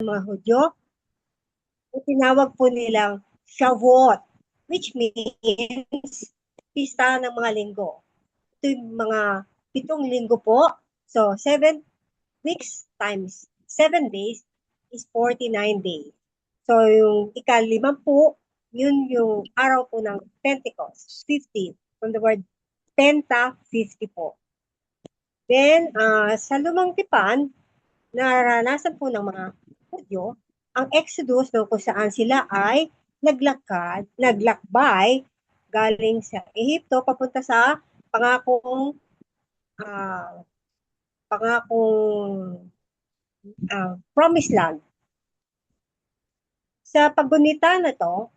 ng mga Hudyo, tinawag po nilang Shavuot, which means pista ng mga linggo. Ito yung mga 7 linggo po. So, 7 weeks times 7 days is 49 days. So, yung ika-50, yun yung araw po ng Pentecost, 50, from the word Penta, 50 po. Then, sa Lumang Tipan, naranasan po ng mga Hudyo ang Exodus kung saan sila ay naglakbay galing sa Ehipto papunta sa pangakong uh, promised land. Sa paggunita na to,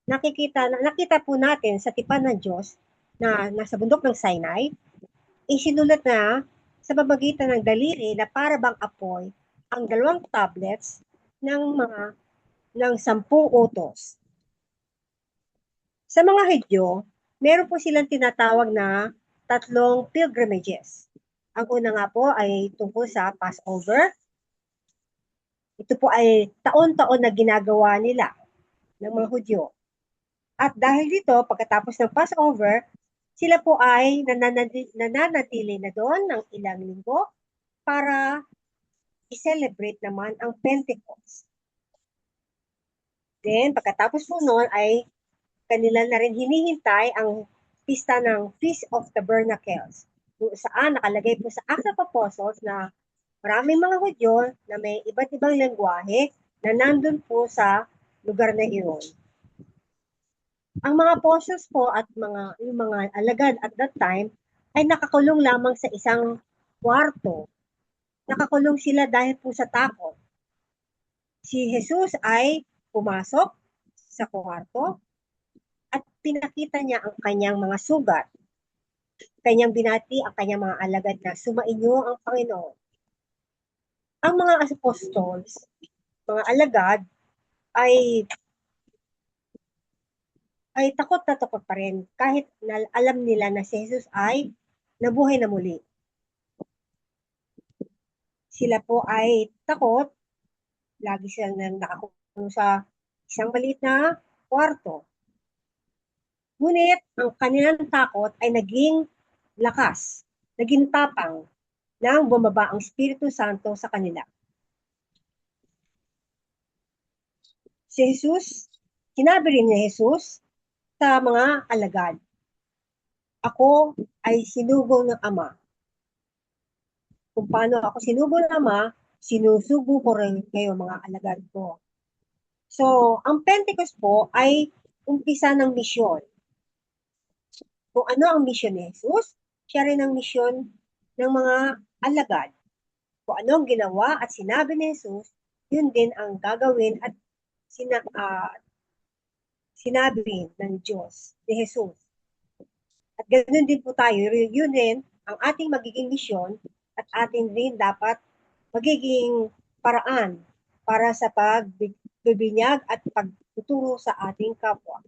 nakita po natin sa tipan ng Diyos na nasa bundok ng Sinai, isinulat na sa pamamagitan ng daliri na para bang apoy ang 2 tablets ng 10 utos. Sa mga Hudyo, meron po silang tinatawag na 3 pilgrimages. Ang una nga po ay tungkol sa Passover. Ito po ay taon-taon na ginagawa nila ng mga Hudyo. At dahil dito, pagkatapos ng Passover, sila po ay nananatili na doon ng ilang linggo para i-celebrate naman ang Pentecost. Then, pagkatapos po noon ay kanila na rin hinihintay ang pista ng Feast of Tabernacles, kung saan nakalagay po sa Acts of Apostles na maraming mga Hudyo na may iba't ibang lengguwahe na nandun po sa lugar na iyon. Ang mga apostles po at yung mga alagad at that time ay nakakulong lamang sa isang kwarto. Nakakulong sila dahil po sa takot. Si Jesus ay pumasok sa kwarto at pinakita niya ang kanyang mga sugat. Kanyang binati ang kanyang mga alagad na sumainyo ang Panginoon. Ang mga apostles, mga alagad, ay takot na takot pa rin kahit alam nila na si Jesus ay nabuhay na muli. Sila po ay takot, lagi silang nakakulong sa isang maliit na kwarto. Ngunit ang kanilang takot ay naging lakas, naging tapang nang bumaba ang Espiritu Santo sa kanila. Si Jesus, sinabi rin ni Jesus sa mga alagad, ako ay sinugo ng Ama. Kung paano ako sinugo ng Ama, sinusugo ko rin kayo mga alagad ko. So, ang Pentecost po ay umpisa ng misyon. Kung ano ang misyon ni Jesus, siya rin ang misyon ng mga alagad. Kung ano ang ginawa at sinabi ni Jesus, yun din ang gagawin at sinabi ng Diyos, ni Jesus. At ganoon din po tayo, yun din ang ating magiging misyon at atin rin dapat magiging paraan para sa pagbibinyag at pagtuturo sa ating kapwa.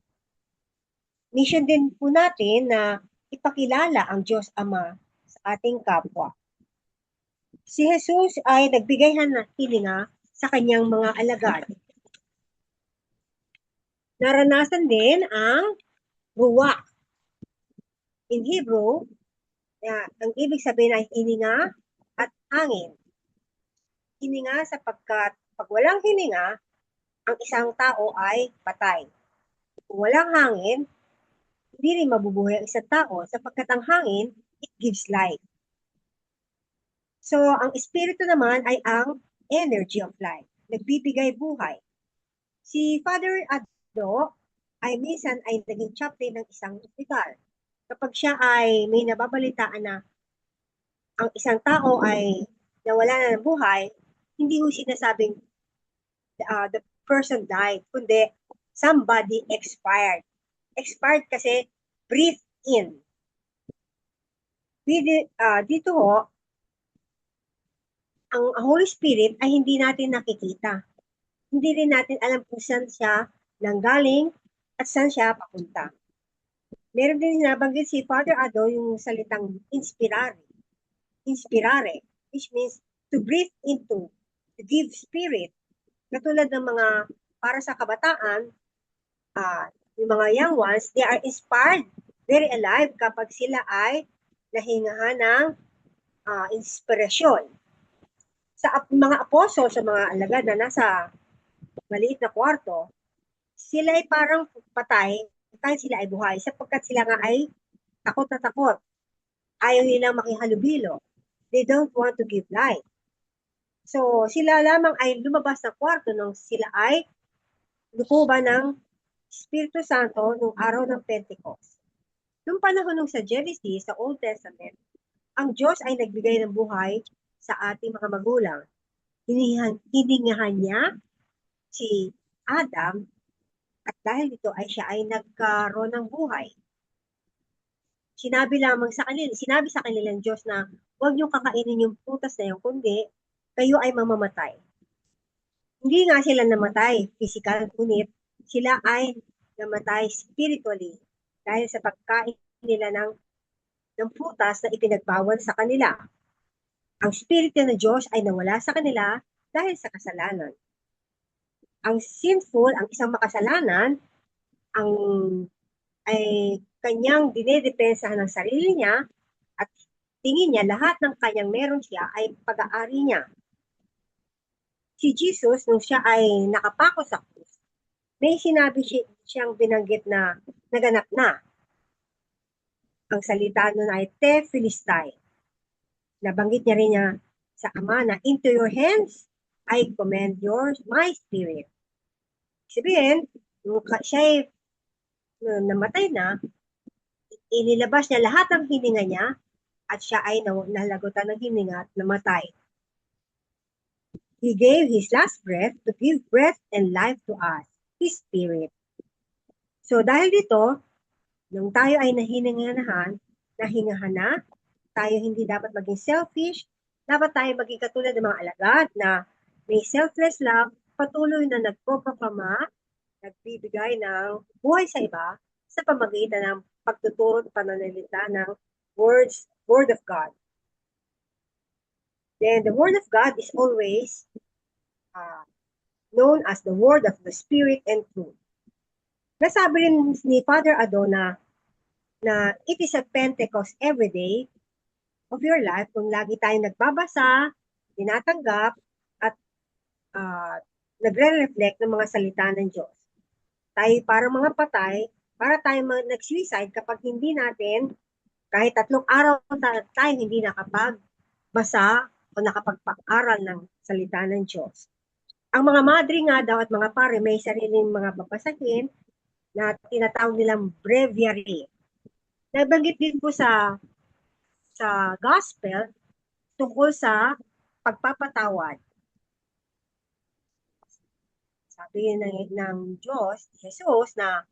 Mission din po natin na ipakilala ang Diyos Ama sa ating kapwa. Si Jesus ay nagbigay ng hilinga sa kanyang mga alagad. Naranasan din ang ruwak. In Hebrew, ang ibig sabihin ay hininga at hangin. Hininga sapagkat pag walang hininga, ang isang tao ay patay. Kung walang hangin, hindi rin mabubuhay ang isang tao sapagkat ang hangin, it gives life. So, ang espiritu naman ay ang energy of life. Nagbibigay buhay. Si Father Addo ay minsan ay naging chaplain ng isang ospital. Kapag siya ay may nababalitaan na ang isang tao ay nawala na ng buhay, hindi ho sinasabing the person died, kundi somebody expired. Expired kasi breathe in. Dito ho, ang Holy Spirit ay hindi natin nakikita. Hindi rin natin alam kung saan siya nanggaling at saan siya papunta. Meron din nabanggit si Father Ado yung salitang inspirare. Inspirare, which means to breathe into, to give spirit, Katulad ng mga para sa kabataan, yung mga young ones, they are inspired, very alive kapag sila ay nahingahan ng inspirasyon. Sa mga apostol, sa mga alagad na nasa maliit na kwarto, sila ay parang patay kahit sila ay buhay sapagkat sila nga ay takot na takot. Ayaw nilang makihalubilo. They don't want to give life. So, sila lamang ay lumabas ng kwarto nung sila ay lukuban ng Espiritu Santo nung araw ng Pentecost. Noong panahon nung sa Genesis, sa Old Testament, ang Diyos ay nagbigay ng buhay sa ating mga magulang. Hiningahan niya si Adam at dahil dito ay siya ay nagkaroon ng buhay. Sinabi sa kanila ng Diyos na huwag niyo kakainin yung prutas na yun, kundi kayo ay mamamatay. Hindi nga sila namatay physical, ngunit sila ay namatay spiritually dahil sa pagkain nila ng prutas na ipinagbawal sa kanila. Ang spirito ng Diyos ay nawala sa kanila dahil sa kasalanan. Ang sinful, ang isang makasalanan, ang ay kanyang dinedepensahan ng sarili niya at tingin niya lahat ng kanyang meron siya ay pag-aari niya. Si Jesus, nung siya ay nakapako sa krus, may sinabi siyang binanggit na naganap na. Ang salita nun ay te Philistai. Nabanggit niya rin niya sa Ama na into your hands I commend my spirit. Sabihin, nung siya ay namatay na, inilabas niya lahat ng hininga niya at siya ay nalagutan ng hininga at namatay. He gave His last breath to give breath and life to us, His Spirit. So dahil dito, nung tayo ay nahingahan na, tayo hindi dapat maging selfish, dapat tayo maging katulad ng mga alagad na may selfless love, patuloy na nagpoproklama, nagbibigay ng buhay sa iba sa pamagitan ng pagtuturo at pananalita ng Word of God. Then the Word of God is always known as the Word of the Spirit and Truth. Nasabi rin ni Father Adona na it is a Pentecost every day of your life kung lagi tayong nagbabasa, tinatanggap, at nagre-reflect ng mga salita ng Diyos. Tayo parang mga patay, para tayo nag-suicide kapag hindi natin, kahit 3 araw tayo hindi nakapagbasa o nakapagpa-aral ng salita ng Diyos. Ang mga madre nga daw at mga pare may sariling mga babasahin na tinatawag nilang breviary. Nabanggit din po sa gospel tungkol sa pagpapatawad. Sabi ng Diyos, Jesus, na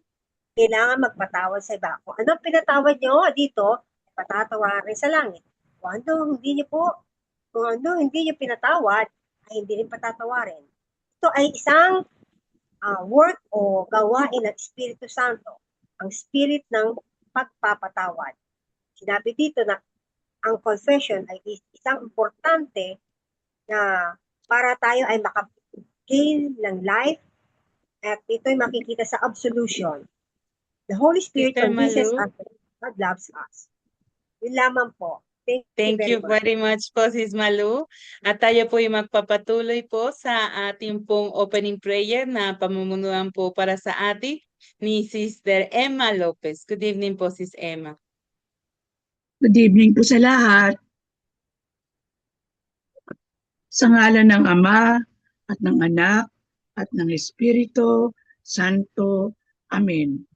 kailangan magpatawad sa iba. Kung ano pinatawad nyo dito, patatawarin sa langit. Kung ano hindi nyo pinatawad, ay hindi rin patatawarin. Ito ay isang work o gawain ng Espiritu Santo, ang spirit ng pagpapatawad. Sinabi dito na ang confession ay isang importante na para tayo ay maka-gain ng life at ito ay makikita sa absolution. The Holy Spirit convinces us that God loves us. Yun lamang po. Thank you very much po, Sis Malu. At tayo po ay magpapatuloy po sa ating pong opening prayer na pamumunuan po para sa atin ni Sister Emma Lopez. Good evening po, Sis Emma. Good evening po sa lahat. Sa ngalan ng Ama at ng Anak at ng Espiritu Santo. Amen.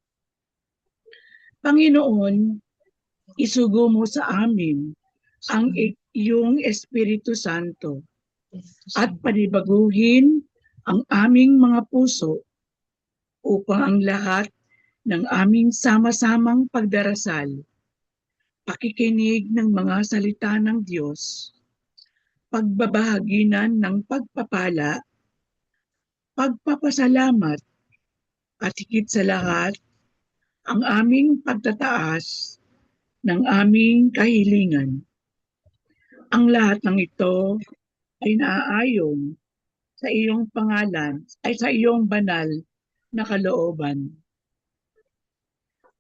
Panginoon, isugo mo sa amin ang iyong Espiritu Santo at panibaguhin ang aming mga puso upang ang lahat ng aming sama-samang pagdarasal, pakikinig ng mga salita ng Diyos, pagbabahaginan ng pagpapala, pagpapasalamat, at higit sa lahat, ang aming pagtataas ng aming kahilingan. Ang lahat ng ito ay naaayon sa iyong pangalan ay sa iyong banal na kalooban.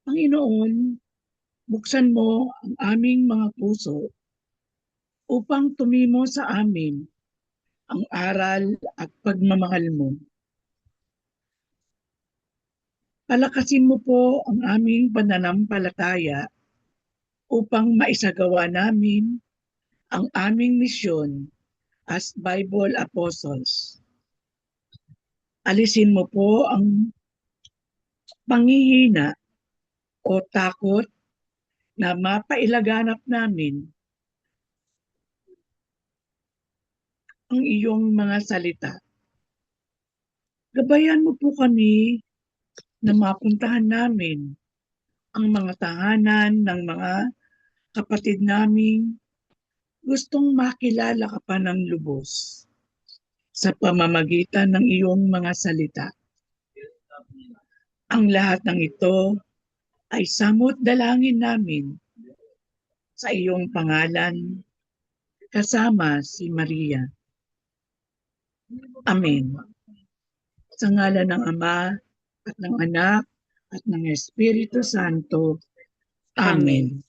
Panginoon, buksan mo ang aming mga puso upang tumimo sa amin ang aral at pagmamahal mo. Palakasin mo po ang aming pananampalataya upang maisagawa namin ang aming misyon as Bible Apostles. Alisin mo po ang panghihina o takot na mapailaganap namin ang iyong mga salita. Gabayan mo po kami na mapuntahan namin ang mga tahanan ng mga kapatid naming gustong makilala ka pa ng lubos sa pamamagitan ng iyong mga salita. Ang lahat ng ito ay samot dalangin namin sa iyong pangalan kasama si Maria. Amen. Sa ngalan ng Ama at ng Anak at ng Espiritu Santo. Amen.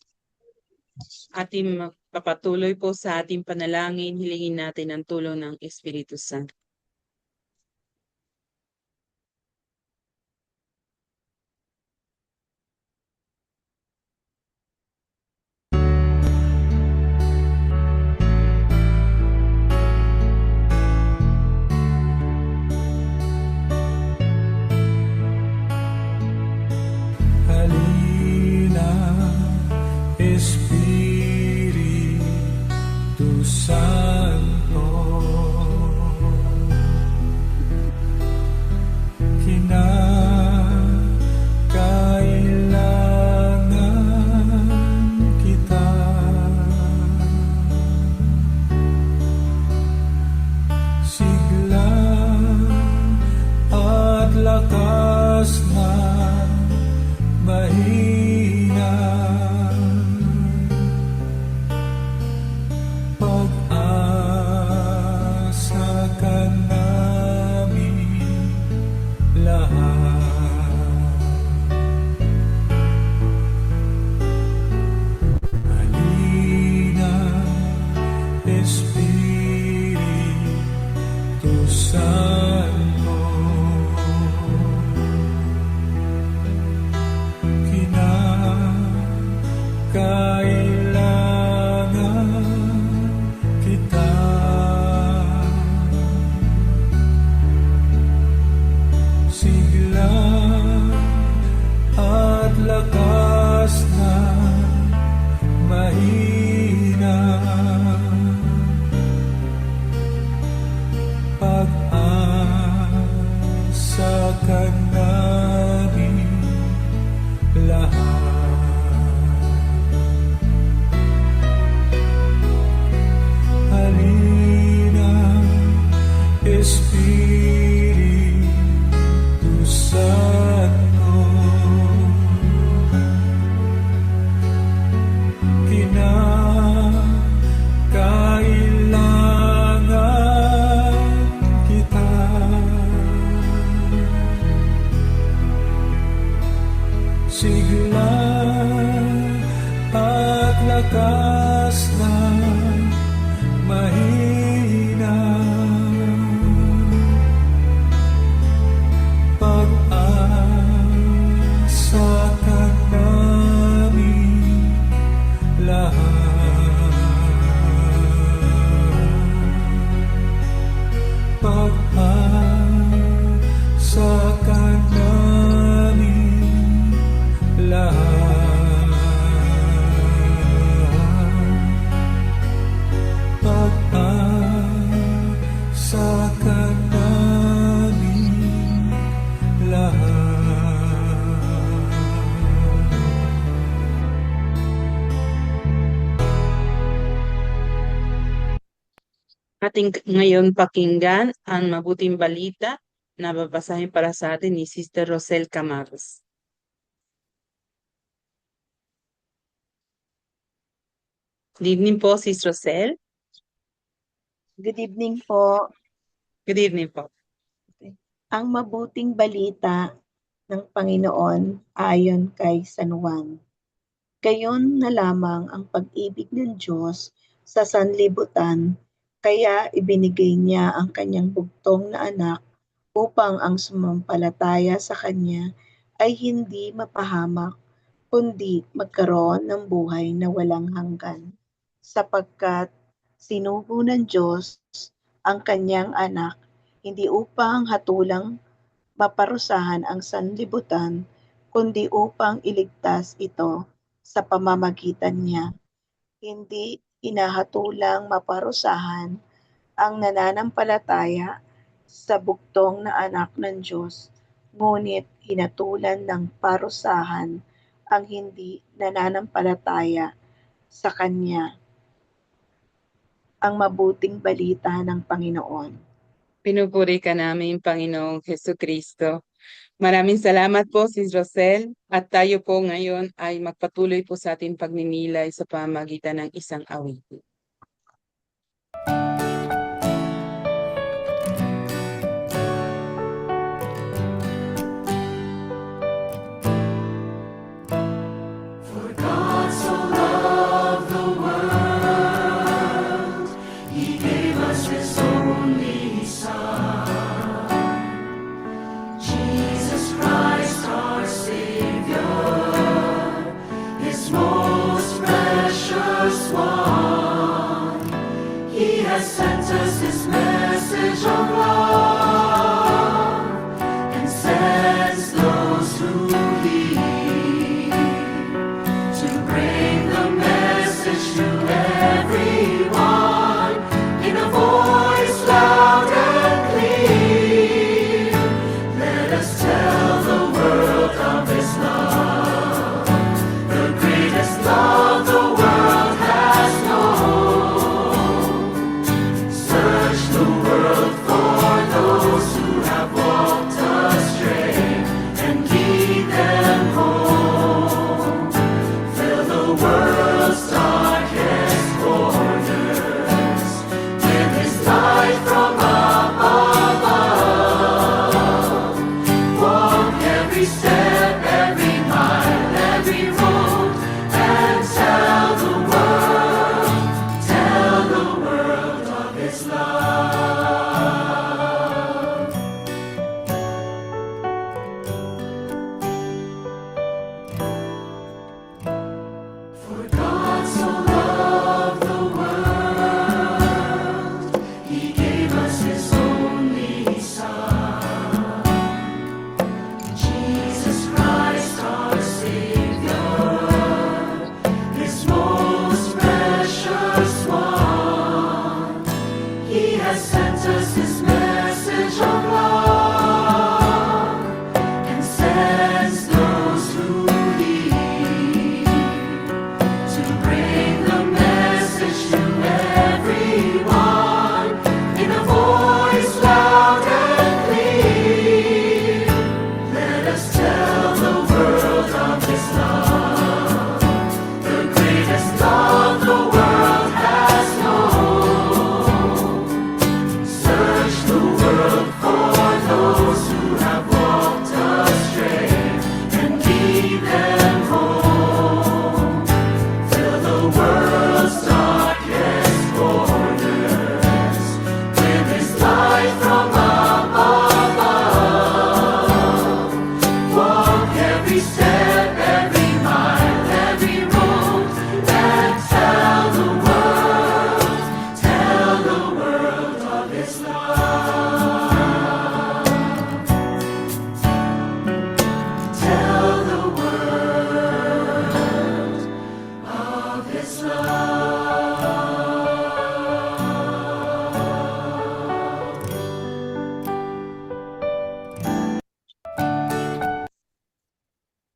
Ating magpapatuloy po sa ating panalangin, hilingin natin ang tulong ng Espiritu Santo. Halina, Espiritu Santo, kinakailangan kita. Sigla at lakas ng mahina, pag-asa ka namin lahat. Halina, Espiritu Santo, kinakailangan kita. Sigla at lakas na mahina, pag-asa ka namin lahat. Halina, Espiritu Santo, kinakailangan kita. Sigla at lakas na mahina, pag-asa ka namin lahat. Pag-asa ka namin lahat. Pag-asa ka namin lahat. Ating ngayon pakinggan ang mabuting balita na babasahin para sa atin ni Sister Rosel Camaros. Good evening po, Sis Rosel. Good evening po. Good evening po. Ang mabuting balita ng Panginoon ayon kay San Juan. Gayon na lamang ang pag-ibig ng Diyos sa sanlibutan, kaya ibinigay niya ang kanyang bugtong na anak upang ang sumampalataya sa kanya ay hindi mapahamak, kundi magkaroon ng buhay na walang hanggan. Sapagkat sinugo ng Diyos ang kanyang anak, hindi upang hatulang maparusahan ang sanlibutan, kundi upang iligtas ito sa pamamagitan niya. Hindi hinahatulang maparusahan ang nananampalataya sa bugtong na anak ng Diyos, ngunit hinatulan ng parusahan ang hindi nananampalataya sa Kanya. Ang mabuting balita ng Panginoon. Pinupuri ka namin, Panginoong Jesucristo. Maraming salamat po, Sis Rosel. At tayo po ngayon ay magpatuloy po sa ating pagninilay sa pamamagitan ng isang awitin.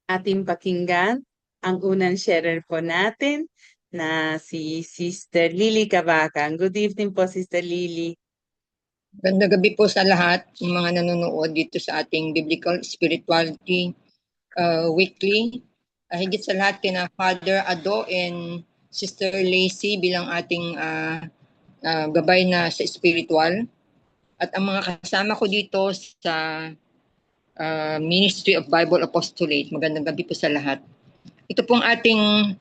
Ating pakinggan ang unang sharer po natin na si Sister Lily Cavacan. Good evening po, Sister Lily. Ganda gabi po sa lahat ng mga nanonood dito sa ating Biblical Spirituality Weekly. Higit sa lahat kina Father Ado and Sister Lacey bilang ating gabay na sa spiritual. at ang mga kasama ko dito sa Ministry of Bible Apostolate. Magandang gabi po sa lahat. Ito pong ating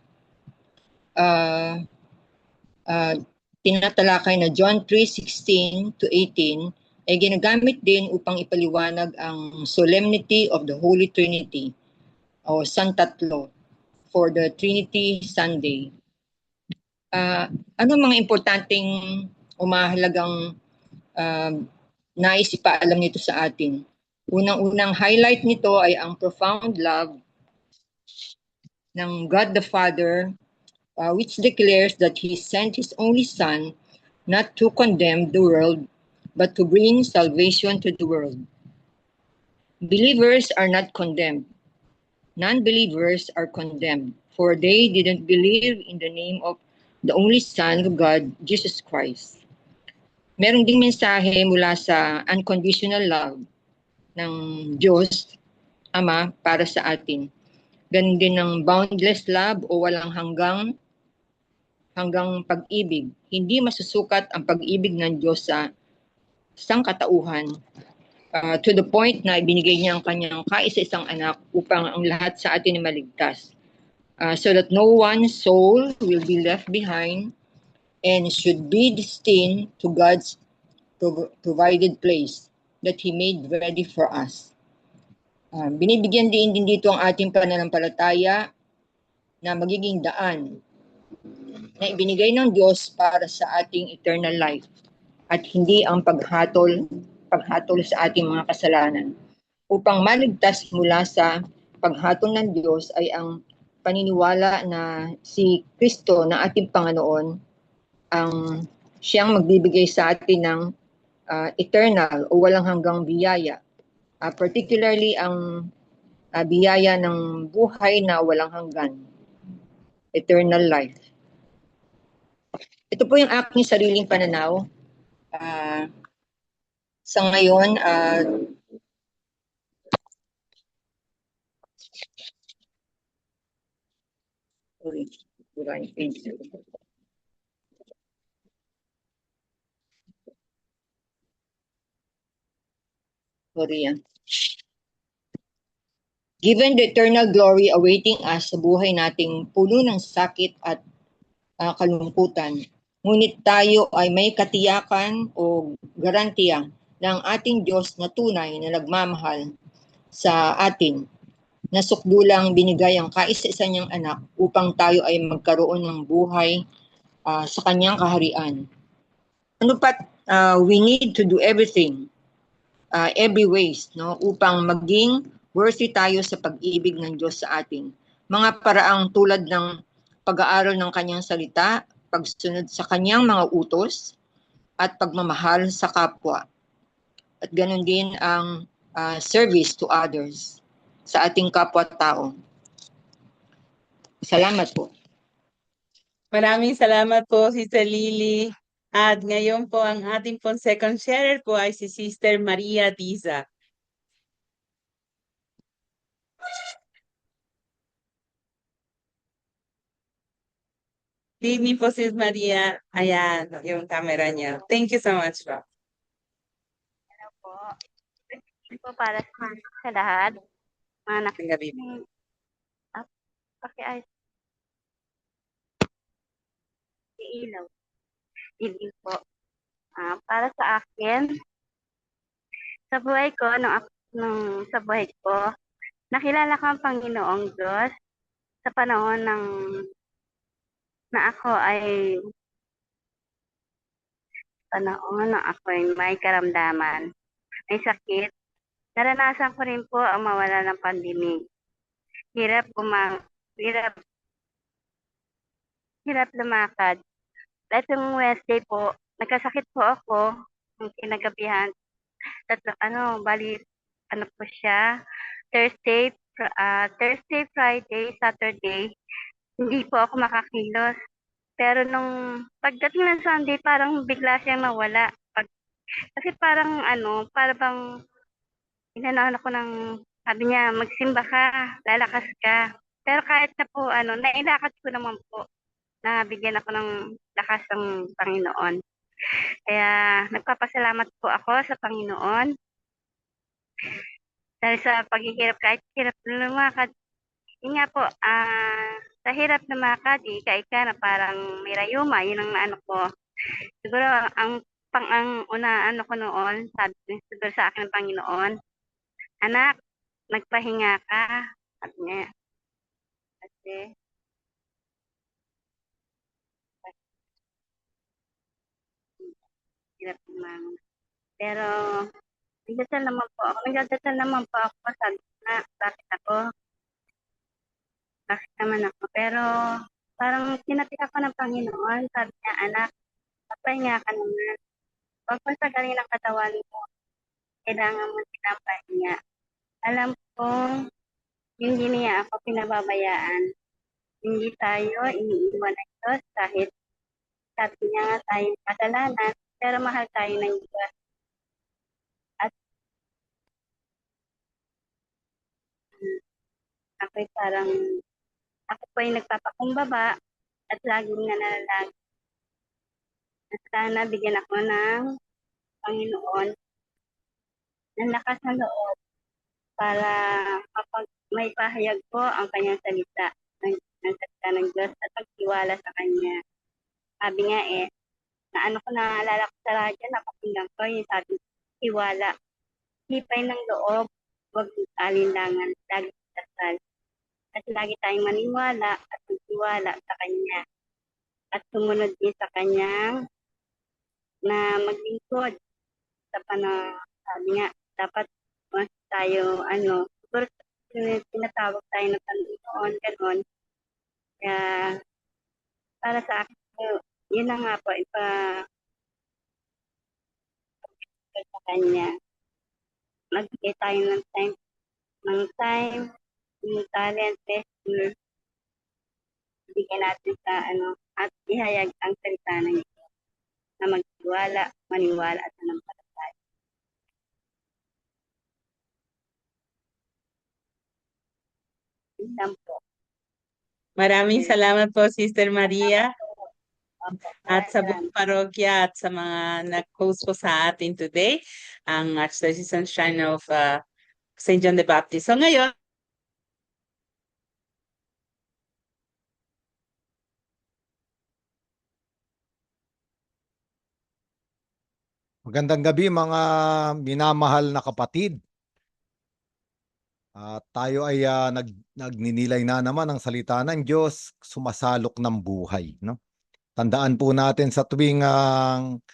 tinatalakay na John 3:16 to 18 ay ginagamit din upang ipaliwanag ang solemnity of the Holy Trinity o Santatlo for the Trinity Sunday. Ano mga importanteng o mahalagang nais ipaalam nito sa atin? Unang-unang highlight nito ay ang profound love ng God the Father, which declares that He sent His only Son not to condemn the world, but to bring salvation to the world. Believers are not condemned. Non-believers are condemned, for they didn't believe in the name of the only Son of God, Jesus Christ. Meron ding mensahe mula sa unconditional love ng Diyos Ama para sa atin. Ganun din ng boundless love o walang hanggang pag-ibig. Hindi masusukat ang pag-ibig ng Diyos sa sangkatauhan to the point na ibinigay niya ang kanyang kaisa-isang anak upang ang lahat sa atin ay maligtas. So that no one soul will be left behind and should be destined to God's provided place that He made ready for us. Binibigyan din dito ang ating pananampalataya na magiging daan na ibinigay ng Diyos para sa ating eternal life at hindi ang paghatol sa ating mga kasalanan. Upang maligtas mula sa paghatol ng Diyos ay ang paniniwala na si Kristo na ating Panginoon ang siyang magbibigay sa atin ng eternal o walang hanggang biyaya. Particularly ang biyaya ng buhay na walang hanggan, eternal life. Ito po yung aking sariling pananaw. Sa ngayon, given the eternal glory awaiting us sa buhay nating puno ng sakit at kalungkutan, ngunit tayo ay may katiyakan o garantiya ng ating Diyos na tunay na nagmamahal sa atin, na sukdulang binigay ang kaisa-isa niyang anak upang tayo ay magkaroon ng buhay sa kanyang kaharian. Ano pat, we need to do everything, every ways, no, upang maging worthy tayo sa pag-ibig ng Diyos sa atin. Mga paraang tulad ng pag-aaral ng kanyang salita, pagsunod sa kanyang mga utos, at pagmamahal sa kapwa. At ganun din ang service to others sa ating kapwa-tao. Salamat po. Maraming salamat po, Sister Lily. At ngayon po ang ating pong second sharer po ay si Sister Maria Tiza. Good evening po, Sis Maria. Ayan, yung camera niya. Thank you so much po. Hello po. Ito po para sa lahat. Mga Magandang gabi po. nakikiayos. Ilaw. Hindi po. Para sa akin, sa buhay ko, sa buhay ko, nakilala ko ang Panginoong Diyos sa panahon na ako ay may karamdaman, may sakit. Naranasan ko rin po ang mawala ng pandemig. Hirap lumakad. Itong Wednesday po, nagkasakit po ako ng kinagabihan. Po siya, Thursday, Friday, Saturday, hindi po ako makakilos. Pero nung pagdating ng Sunday, parang bigla siyang nawala. Kasi parang bang inanahan ako sabi niya, magsimba ka, lalakas ka. Pero kahit na po, nailakad ko naman po, nabigyan ako ng lakas ng Panginoon. Kaya nagpapasalamat po ako sa Panginoon dahil sa paghihirap kahit hirap na lumakad. Yun nga po, sa hirap na lumakad, ika-ika na parang may rayuma, yun ang ano ko. Siguro ang una ano ko noon, sabi siguro sa akin ng Panginoon, anak, magpahinga ka. Sabi niya, kasi hirap naman. Pero nagdadasal naman po ako, sabi ko nga, bakit naman ako. Pero parang kinapit ako ng Panginoon, sabi niya, anak, magpahinga ka naman. Huwag mo sagalin ang katawan mo, kailangan mo pinapahinga. Alam kong hindi niya ako pinababayaan. Hindi tayo iniiwan ng Diyos kahit sabi niya nga tayong kasalanan, pero mahal tayo ng Diyos. At ako po ay nagpapakumbaba at laging nananalag. At sana bigyan ako ng Panginoon ng lakas ng loob para kapag may pahayag ko ang kanyang salita ng salita ng Diyos at pagtiwala sa kanya. Sabi nga naalala ko sa radyo, napakinggan ko yung sabi, tiwala, hipay ng loob, huwag alinlangan, lagi dasal. At lagi tayong maniwala at magtiwala sa kanya. At sumunod din sa kanya na maglingkod sa sabi nga, dapat tayo, siguro tinatawag tayo ng Panginoon, gano'n. Kaya, para sa akin, yun na nga po, sa kanya. Magbigay tayo ng time, yung talent, bigyan natin sa at ihayag ang salita ng Diyos na magtiwala, maniwala at manampalataya. Isang po. Maraming salamat po, Sister Maria, at sa Ayan. buong parokya at sa mga nag-host po sa atin today, ang Archdiocesan Shrine of St. John the Baptist. So ngayon, Magandang gabi mga minamahal na kapatid. Tayo ay nagninilay na naman ang salita ng Diyos, sumasalok ng buhay. No? Tandaan po natin sa tuwing ang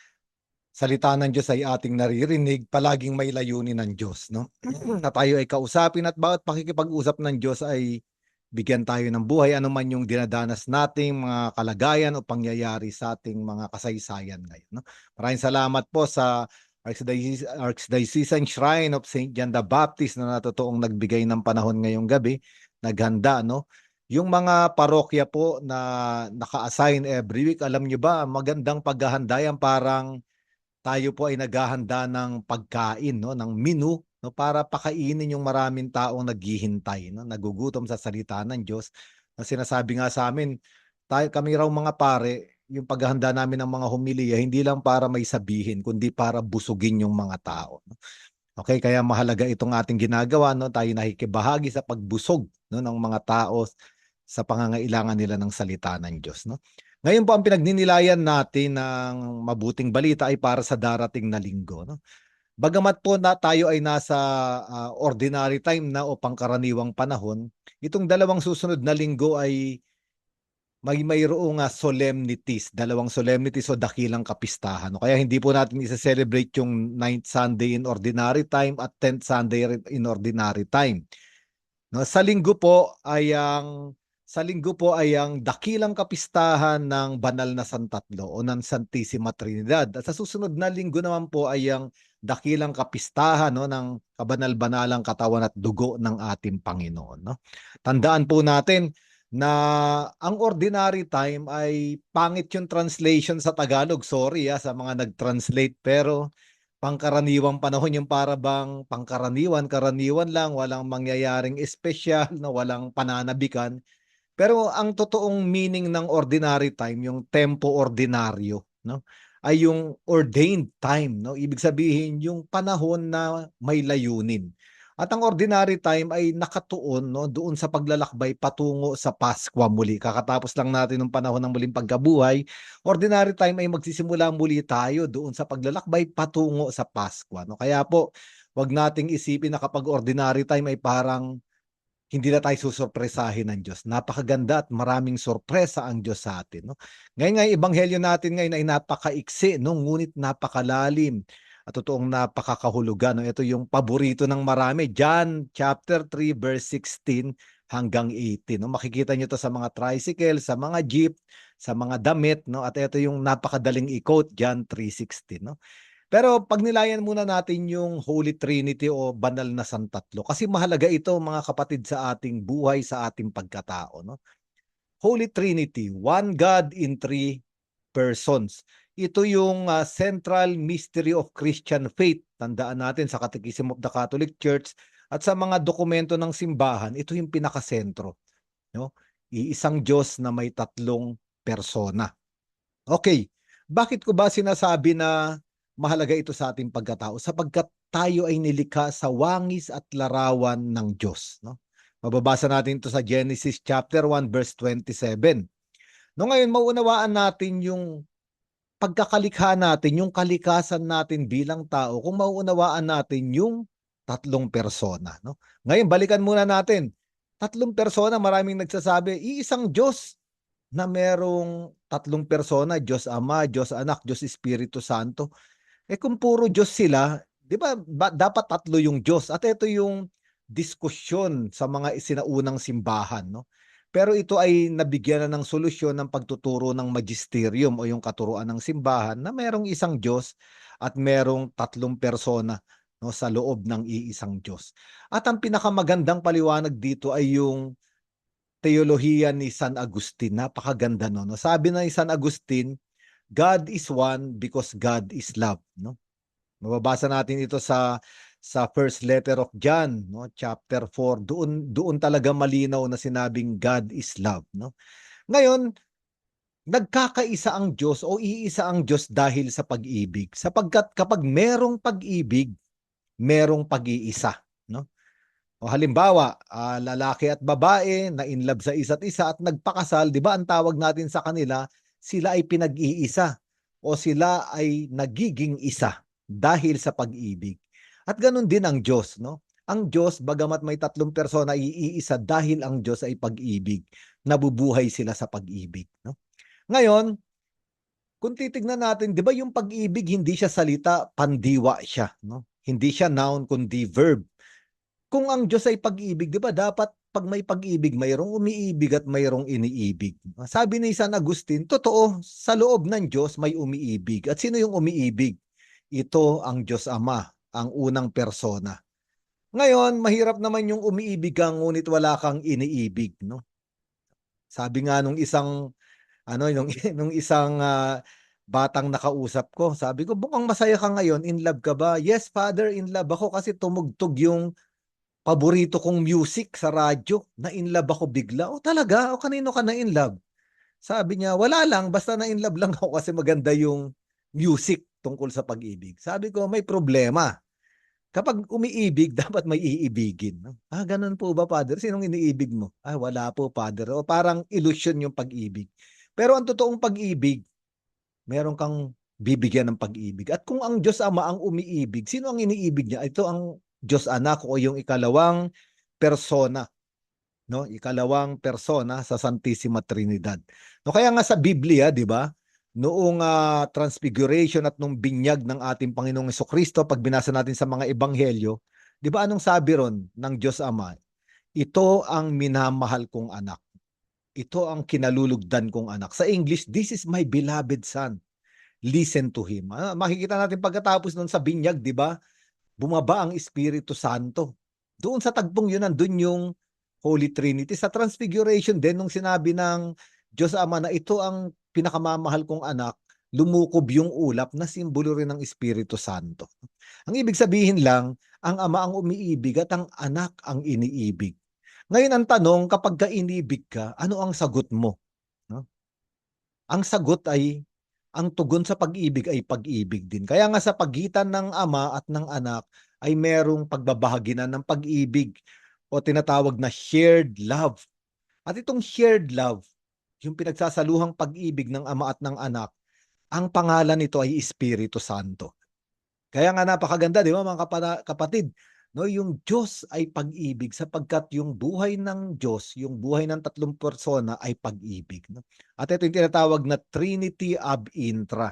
salita ng Diyos ay ating naririnig, palaging may layunin ng Diyos. No? Na tayo ay kausapin at bawat pakikipag-usap ng Diyos ay bigyan tayo ng buhay, anuman yung dinadanas nating mga kalagayan o pangyayari sa ating mga kasaysayan ngayon. No? Maraming salamat po sa Archdiocesan Shrine of St. John the Baptist na totoong nagbigay ng panahon ngayong gabi, naghanda, no? Yung mga parokya po na naka-assign every week, alam nyo ba, magandang paghahanda yan, parang tayo po ay naghahanda ng pagkain, no? Ng menu, no? Para pakainin yung maraming taong naghihintay, no? Nagugutom sa salita ng Diyos. Na sinasabi nga sa amin, kami raw mga pare, yung paghahanda namin ng mga homilya, hindi lang para may sabihin, kundi para busugin yung mga tao. Okay, kaya mahalaga itong ating ginagawa, no? Tayo nakikibahagi sa pagbusog, no, ng mga tao sa pangangailangan nila ng salita ng Diyos. No? Ngayon po ang pinagninilayan natin ng mabuting balita ay para sa darating na linggo. No? Bagamat po na tayo ay nasa ordinary time na o pangkaraniwang panahon, itong dalawang susunod na linggo ay mayroong solemnities, dalawang solemnities o dakilang kapistahan. Kaya hindi po natin isa-celebrate yung 9th Sunday in ordinary time at 10th Sunday in ordinary time. No, sa linggo po ay ang dakilang kapistahan ng Banal na Santatlo o ng Santissima Trinidad. At sa susunod na linggo naman po ay ang dakilang kapistahan, no, ng kabanal-banalang katawan at dugo ng ating Panginoon. No? Tandaan po natin na ang ordinary time ay pangit yung translation sa Tagalog. Sorry sa mga nag-translate, pero pangkaraniwang panahon yung para bang karaniwan lang, walang mangyayaring espesyal, no, walang pananabikan. Pero ang totoong meaning ng ordinary time, yung tempo ordinaryo, no? ay yung ordained time, no? Ibig sabihin yung panahon na may layunin. At ang ordinary time ay nakatuon, no, doon sa paglalakbay patungo sa Paskwa muli. Kakatapos lang natin ng panahon ng muling pagkabuhay. Ordinary time ay magsisimula muli tayo doon sa paglalakbay patungo sa Paskwa, no? Kaya po, wag nating isipin na kapag ordinary time ay parang hindi na tayo susurpresahin ng Diyos. Napakaganda at maraming sorpresa ang Diyos sa atin, no? Ngayon nga, ebanghelyo natin ngayon ay napakaiksi, no? Ngunit napakalalim at totoong napakakahulugan, no? Ito yung paborito ng marami. John chapter 3 verse 16 hanggang 18. No? Makikita nyo to sa mga tricycle, sa mga jeep, sa mga damit, no? At ito yung napakadaling i-quote, John 3:16, no? Pero pag nilayan muna natin yung Holy Trinity o banal na santatlo, kasi mahalaga ito mga kapatid sa ating buhay, sa ating pagkatao, no? Holy Trinity, one God in three persons. Ito yung central mystery of Christian faith. Tandaan natin sa Catechism of the Catholic Church at sa mga dokumento ng simbahan, ito yung pinakasentro, no? Iisang Diyos na may tatlong persona. Okay, bakit ko ba sinasabi na mahalaga ito sa ating pagkatao? Sapagkat tayo ay nilikha sa wangis at larawan ng Diyos, no? Mababasa natin ito sa Genesis chapter 1 verse 27. No, ngayon maunawaan natin yung pagkakalikha natin, yung kalikasan natin bilang tao, kung mauunawaan natin yung tatlong persona, no? Ngayon balikan muna natin. Tatlong persona, maraming nagsasabi, iisang Diyos na merong tatlong persona, Diyos Ama, Diyos Anak, Diyos Espiritu Santo. Kung puro Diyos sila, di ba, dapat tatlo yung Diyos? At ito yung diskusyon sa mga sinaunang simbahan, no? Pero ito ay nabigyan na ng solusyon ng pagtuturo ng magisterium o yung katuruan ng simbahan na merong isang Diyos at merong tatlong persona, no, sa loob ng iisang Diyos. At ang pinakamagandang paliwanag dito ay yung teolohiya ni San Agustin. Napakaganda, no? Sabi na ni San Agustin, God is one because God is love, no? Mababasa natin ito sa first letter of John, no, chapter 4. Doon talaga malinaw na sinabing God is love, no? Ngayon, nagkakaisa ang Diyos o iisa ang Diyos dahil sa pag-ibig. Sapagkat kapag merong pag-ibig, merong pag-iisa, no? O halimbawa, lalaki at babae na in love sa isa't isa at nagpakasal, 'di ba? Ang tawag natin sa kanila, sila ay pinag-iisa o sila ay nagiging isa dahil sa pag-ibig. At ganun din ang Diyos, no? Ang Diyos, bagamat may tatlong persona, iisa dahil ang Diyos ay pag-ibig. Nabubuhay sila sa pag-ibig, no? Ngayon, kung titignan natin, 'di ba yung pag-ibig hindi siya salita, pandiwa siya, no? Hindi siya noun kundi verb. Kung ang Diyos ay pag-ibig, 'di ba dapat pag may pag-ibig, mayroong umiibig at mayroong iniibig. Sabi ni San Agustin, totoo, sa loob ng Diyos may umiibig. At sino yung umiibig? Ito ang Diyos Ama, ang unang persona. Ngayon, mahirap naman yung umiibig ka ngunit wala kang iniibig, no? Sabi nga nung isang nung isang batang nakausap ko, sabi ko, "Mukhang masaya ka ngayon, in love ka ba?" "Yes, Father, in love ako kasi tumugtog yung paborito kong music sa radyo, na in love ako bigla." "O talaga? O kanino ka na in love?" Sabi niya, "Wala lang, basta na in love lang ako kasi maganda yung music tungkol sa pag-ibig." Sabi ko, may problema. Kapag umiibig, dapat may iibigin, no? Ganun po ba, Father? Sinong iniibig mo? Wala po, Father. O parang illusion yung pag-ibig. Pero ang totoong pag-ibig, meron kang bibigyan ng pag-ibig. At kung ang Diyos Ama ang umiibig, sino ang iniibig niya? Ito ang Diyos Anak o yung ikalawang persona, no? Ikalawang persona sa Santissima Trinidad. No, kaya nga sa Biblia, 'di ba? Noong transfiguration at nung binyag ng ating Panginoong Jesucristo, pag binasa natin sa mga ebanghelyo, 'di ba anong sabi ron ng Diyos Ama? Ito ang minamahal kong anak. Ito ang kinalulugdan kong anak. Sa English, this is my beloved son. Listen to him. Makikita natin pagkatapos nun sa binyag, 'di ba? Bumaba ang Espiritu Santo. Doon sa tagpong yun, nandun yung Holy Trinity. Sa Transfiguration din, nung sinabi ng Diyos Ama na ito ang pinakamamahal kong anak, lumukob yung ulap na simbolo rin ng Espiritu Santo. Ang ibig sabihin lang, ang Ama ang umiibig at ang anak ang iniibig. Ngayon ang tanong, kapag ka inibig ka, ano ang sagot mo? No? Ang sagot ay ang tugon sa pag-ibig ay pag-ibig din. Kaya nga sa pagitan ng ama at ng anak ay merong pagbabahaginan ng pag-ibig o tinatawag na shared love. At itong shared love, yung pinagsasaluhang pag-ibig ng ama at ng anak, ang pangalan nito ay Espiritu Santo. Kaya nga napakaganda, di ba mga kapatid? No, yung Diyos ay pag-ibig sapagkat yung buhay ng Diyos, yung buhay ng tatlong persona ay pag-ibig. No? At ito yung tinatawag na Trinity ab intra.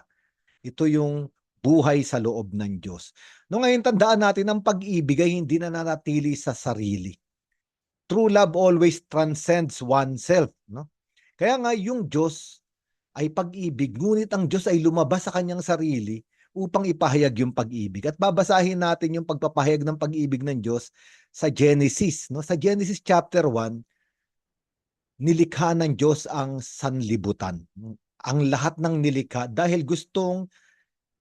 Ito yung buhay sa loob ng Diyos. No, ngayon tandaan natin ang pag-ibig ay hindi na nanatili sa sarili. True love always transcends oneself. No? Kaya nga yung Diyos ay pag-ibig, ngunit ang Diyos ay lumabas sa kanyang sarili upang ipahayag yung pag-ibig. At babasahin natin yung pagpapahayag ng pag-ibig ng Diyos sa Genesis. No? Sa Genesis chapter 1, nilikha ng Diyos ang sanlibutan. Ang lahat ng nilikha dahil gustong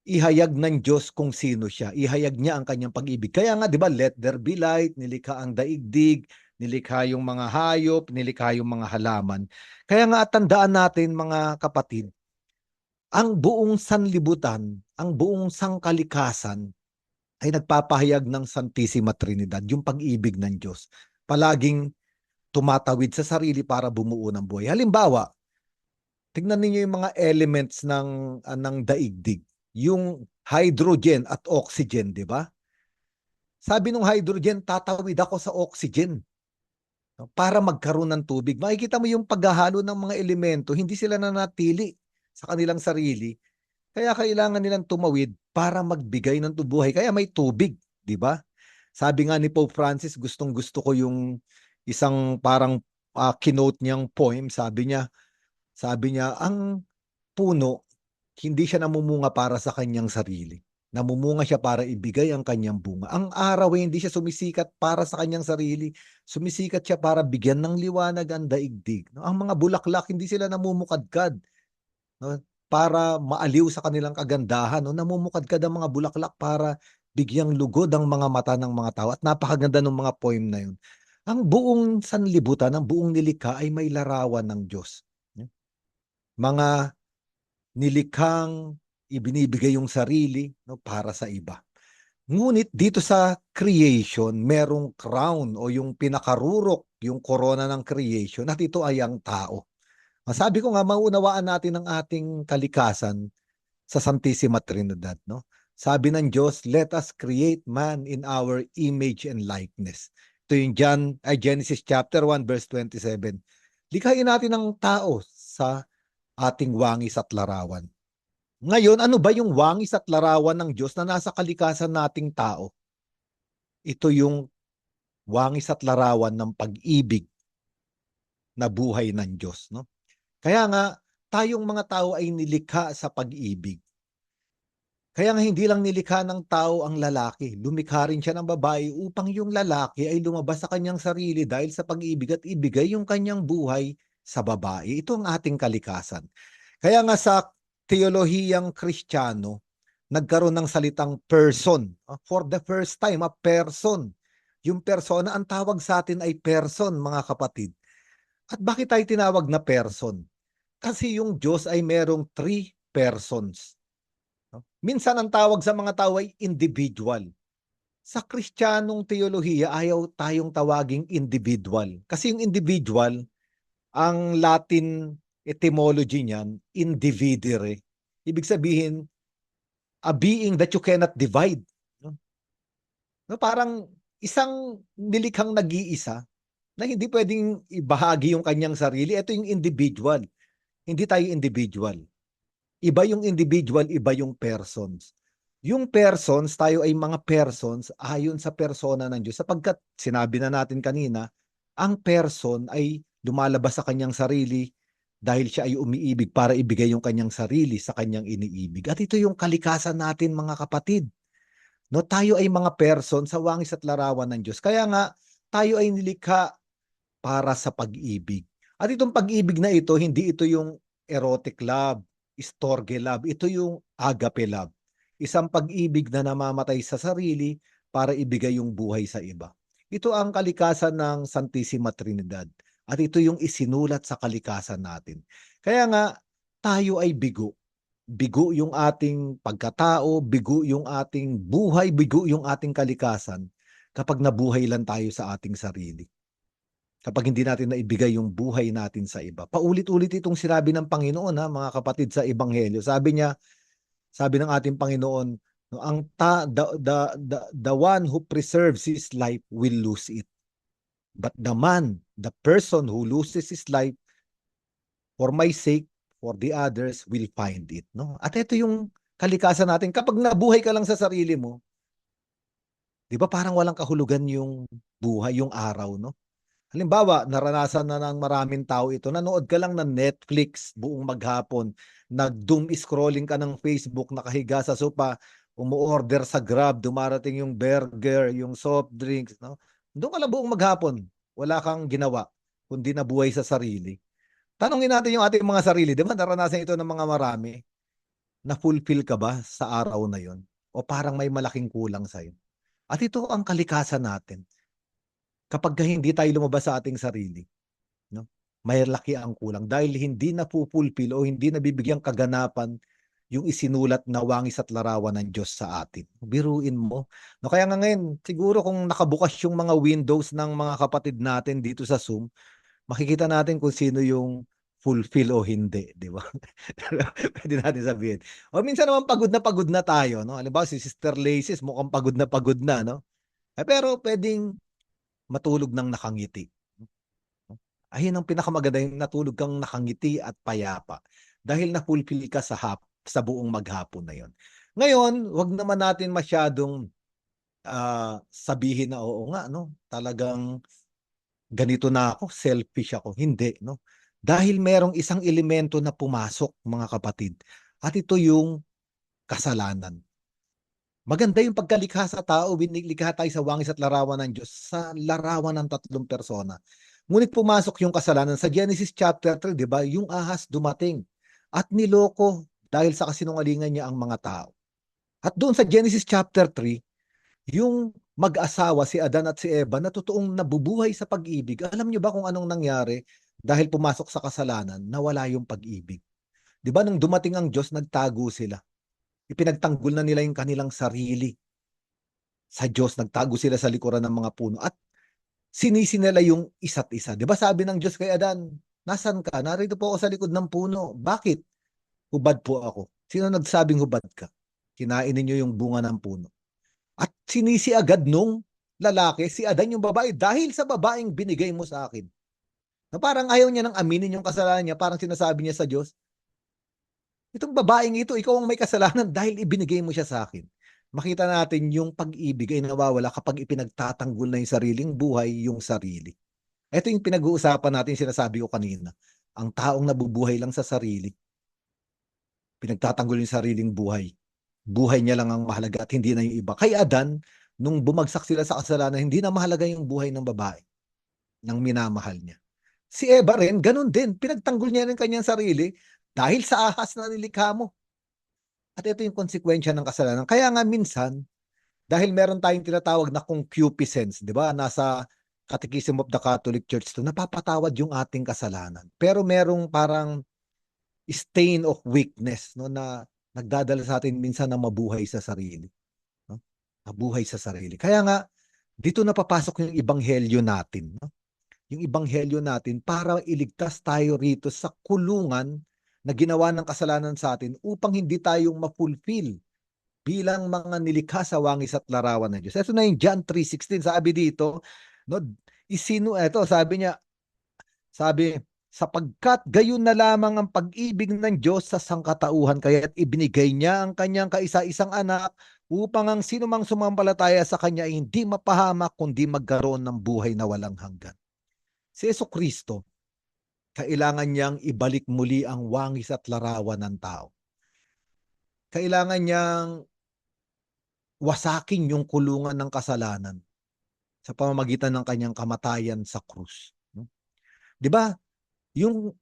ihayag ng Diyos kung sino siya. Ihayag niya ang kanyang pag-ibig. Kaya nga, di ba, let there be light, nilikha ang daigdig, nilikha yung mga hayop, nilikha yung mga halaman. Kaya nga, tandaan natin mga kapatid, ang buong sanlibutan, ang buong sangkalikasan ay nagpapahayag ng Santissima Trinidad, yung pag-ibig ng Diyos. Palaging tumatawid sa sarili para bumuo ng buhay. Halimbawa, tignan ninyo yung mga elements ng daigdig. Yung hydrogen at oxygen, di ba? Sabi nung hydrogen, tatawid ako sa oxygen para magkaroon ng tubig. Makikita mo yung paghahalo ng mga elemento, hindi sila nanatili sa kanilang sarili. Kaya kailangan nilang tumawid para magbigay ng buhay. Kaya may tubig, di ba? Sabi nga ni Pope Francis, gustong-gusto ko yung isang parang kinote niyang poem. Sabi niya, ang puno, hindi siya namumunga para sa kanyang sarili. Namumunga siya para ibigay ang kanyang bunga. Ang araw ay hindi siya sumisikat para sa kanyang sarili. Sumisikat siya para bigyan ng liwanag ang daigdig. No? Ang mga bulaklak, hindi sila namumukadkad. No? Para maaliw sa kanilang kagandahan. No? Namumukadkad ang mga bulaklak para bigyang lugod ang mga mata ng mga tao. At napakaganda ng mga poem na yun. Ang buong sanlibutan, ang buong nilikha ay may larawan ng Diyos. Mga nilikhang ibinibigay yung sarili para sa iba. Ngunit dito sa creation, merong crown o yung pinakarurok, yung corona ng creation, at ito ay ang tao. Sabi ko nga, maunawaan natin ang ating kalikasan sa Santissima Trinidad. No? Sabi ng Diyos, let us create man in our image and likeness. Ito yung Genesis chapter 1 verse 27. Likhain natin ang tao sa ating wangis at larawan. Ngayon, ano ba yung wangis at larawan ng Diyos na nasa kalikasan nating tao? Ito yung wangis at larawan ng pag-ibig na buhay ng Diyos. No? Kaya nga, tayong mga tao ay nilikha sa pag-ibig. Kaya nga hindi lang nilikha ng tao ang lalaki, lumikha rin siya ng babae upang yung lalaki ay lumabas sa kanyang sarili dahil sa pag-ibig at ibigay yung kanyang buhay sa babae. Ito ang ating kalikasan. Kaya nga sa teolohiyang Kristiyano, nagkaroon ng salitang person. For the first time, a person. Yung persona, ang tawag sa atin ay person, mga kapatid. At bakit tayo tinawag na person? Kasi yung Diyos ay merong 3 persons. Minsan ang tawag sa mga tao ay individual. Sa Kristiyanong teolohiya, ayaw tayong tawaging individual. Kasi yung individual, ang Latin etymology niyan, individere. Ibig sabihin, a being that you cannot divide. No, parang isang nilikhang nag-iisa na hindi pwedeng ibahagi yung kanyang sarili. Ito yung individual. Hindi tayo individual. Iba yung individual, iba yung persons. Yung persons, tayo ay mga persons ayon sa persona ng Diyos. Sapagkat sinabi na natin kanina, ang person ay lumalabas sa kanyang sarili dahil siya ay umiibig para ibigay yung kanyang sarili sa kanyang iniibig. At ito yung kalikasan natin, mga kapatid. No, tayo ay mga person sa wangis at larawan ng Diyos. Kaya nga, tayo ay nilikha para sa pag-ibig. At itong pag-ibig na ito, hindi ito yung erotic love, storge love. Ito yung agape love. Isang pag-ibig na namamatay sa sarili para ibigay yung buhay sa iba. Ito ang kalikasan ng Santissima Trinidad. At ito yung isinulat sa kalikasan natin. Kaya nga, tayo ay bigo. bigo yung ating pagkatao, bigo yung ating buhay, bigo yung ating kalikasan kapag nabuhay lang tayo sa ating sarili. Kapag hindi natin naibigay yung buhay natin sa iba. Paulit-ulit itong sinabi ng Panginoon, ha, mga kapatid, sa Ebanghelyo. Sabi ng ating Panginoon, no, the one who preserves his life will lose it. But the person who loses his life for my sake, for the others, will find it. No? At ito yung kalikasan natin. Kapag nabuhay ka lang sa sarili mo, di ba parang walang kahulugan yung buhay, yung araw, no? Halimbawa, naranasan na ng maraming tao ito. Nanood ka lang ng Netflix buong maghapon. Nag-doom scrolling ka ng Facebook, nakahiga sa sopa, umu-order sa Grab, dumarating yung burger, yung soft drinks. No? Doon ka lang buong maghapon. Wala kang ginawa, kundi nabuhay sa sarili. Tanungin natin yung ating mga sarili. Di ba naranasan ito ng mga marami? Na-fulfill ka ba sa araw na yon? O parang may malaking kulang sa'yo? At ito ang kalikasan natin. Kapag hindi tayo lumabas sa ating sarili, no? May laki ang kulang dahil hindi napupulpil o hindi nabibigyang kaganapan yung isinulat na wangis at larawan ng Diyos sa atin. Biruin mo. No, kaya nga ngayon, siguro kung nakabukas yung mga windows ng mga kapatid natin dito sa Zoom, makikita natin kung sino yung fulfill o hindi, di ba? Pwede natin sabihin. O minsan naman pagod na tayo, no? Halimbawa si Sister Laces mukhang pagod na, no? Pero pwedeng matulog ng nakangiti. Ayun ang pinakamaganda, yung natulog kang nakangiti at payapa dahil na-fulfill ka sa buong maghapon na yon. Ngayon, wag naman natin masyadong sabihin na oo nga, no? Talagang ganito na ako, selfish ako. Hindi, no? Dahil merong isang elemento na pumasok, mga kapatid. At ito yung kasalanan. Maganda yung pagkalikha sa tao, biniglikha tayo sa wangis at larawan ng Diyos, sa larawan ng tatlong persona. Ngunit pumasok yung kasalanan sa Genesis chapter 3, di ba? Yung ahas dumating at niloko dahil sa kasinungalingan niya ang mga tao. At doon sa Genesis chapter 3, yung mag-asawa si Adan at si Eva na totoong nabubuhay sa pag-ibig. Alam niyo ba kung anong nangyari dahil pumasok sa kasalanan? Nawala yung pag-ibig. Di ba nung dumating ang Diyos, nagtago sila. Ipinagtanggol na nila yung kanilang sarili sa Diyos. Nagtago sila sa likuran ng mga puno. At sinisi nila yung isa't isa. Di ba sabi ng Diyos kay Adan, nasan ka? Narito po ako sa likod ng puno. Bakit? Hubad po ako. Sino nagsabing hubad ka? Kinain ninyo yung bunga ng puno. At sinisi agad nung lalaki, si Adan yung babae, dahil sa babaeng binigay mo sa akin. Na parang ayaw niya nang aminin yung kasalanan niya, parang sinasabi niya sa Diyos, itong babaeng ito, ikaw ang may kasalanan dahil ibinigay mo siya sa akin. Makita natin yung pag-ibig ay nawawala kapag ipinagtatanggol na yung sariling buhay, yung sarili. Ito yung pinag-uusapan natin, sinasabi ko kanina. Ang taong nabubuhay lang sa sarili, pinagtatanggol yung sariling buhay. Buhay niya lang ang mahalaga at hindi na yung iba. Kay Adan, nung bumagsak sila sa kasalanan, hindi na mahalaga yung buhay ng babae, ng minamahal niya. Si Eva rin, ganun din. Pinagtanggol niya rin kanyang sarili dahil sa ahas na nilikha mo. At ito yung konsekwensya ng kasalanan. Kaya nga minsan, dahil meron tayong tinatawag na concupiscence, di ba? Nasa Catechism of the Catholic Church to, napapatawad yung ating kasalanan. Pero merong parang stain of weakness, no, na nagdadala sa atin minsan na mabuhay sa sarili. No? Mabuhay sa sarili. Kaya nga, dito napapasok yung ebanghelyo natin. No? Yung ebanghelyo natin para iligtas tayo rito sa kulungan na ginawa ng kasalanan sa atin upang hindi tayong ma-fulfill bilang mga nilikha sa wangis at larawan ng Diyos. Ito na yung John 3:16. Sabi dito, no, sabi, sapagkat gayon na lamang ang pag-ibig ng Diyos sa sangkatauhan, kaya't ibinigay niya ang kanyang kaisa-isang anak upang ang sinumang sumampalataya sa kanya ay hindi mapahamak kundi magkaroon ng buhay na walang hanggan. Si Jesucristo, kailangan niyang ibalik muli ang wangis at larawan ng tao. Kailangan niyang wasakin yung kulungan ng kasalanan sa pamamagitan ng kanyang kamatayan sa krus. Di ba? Yung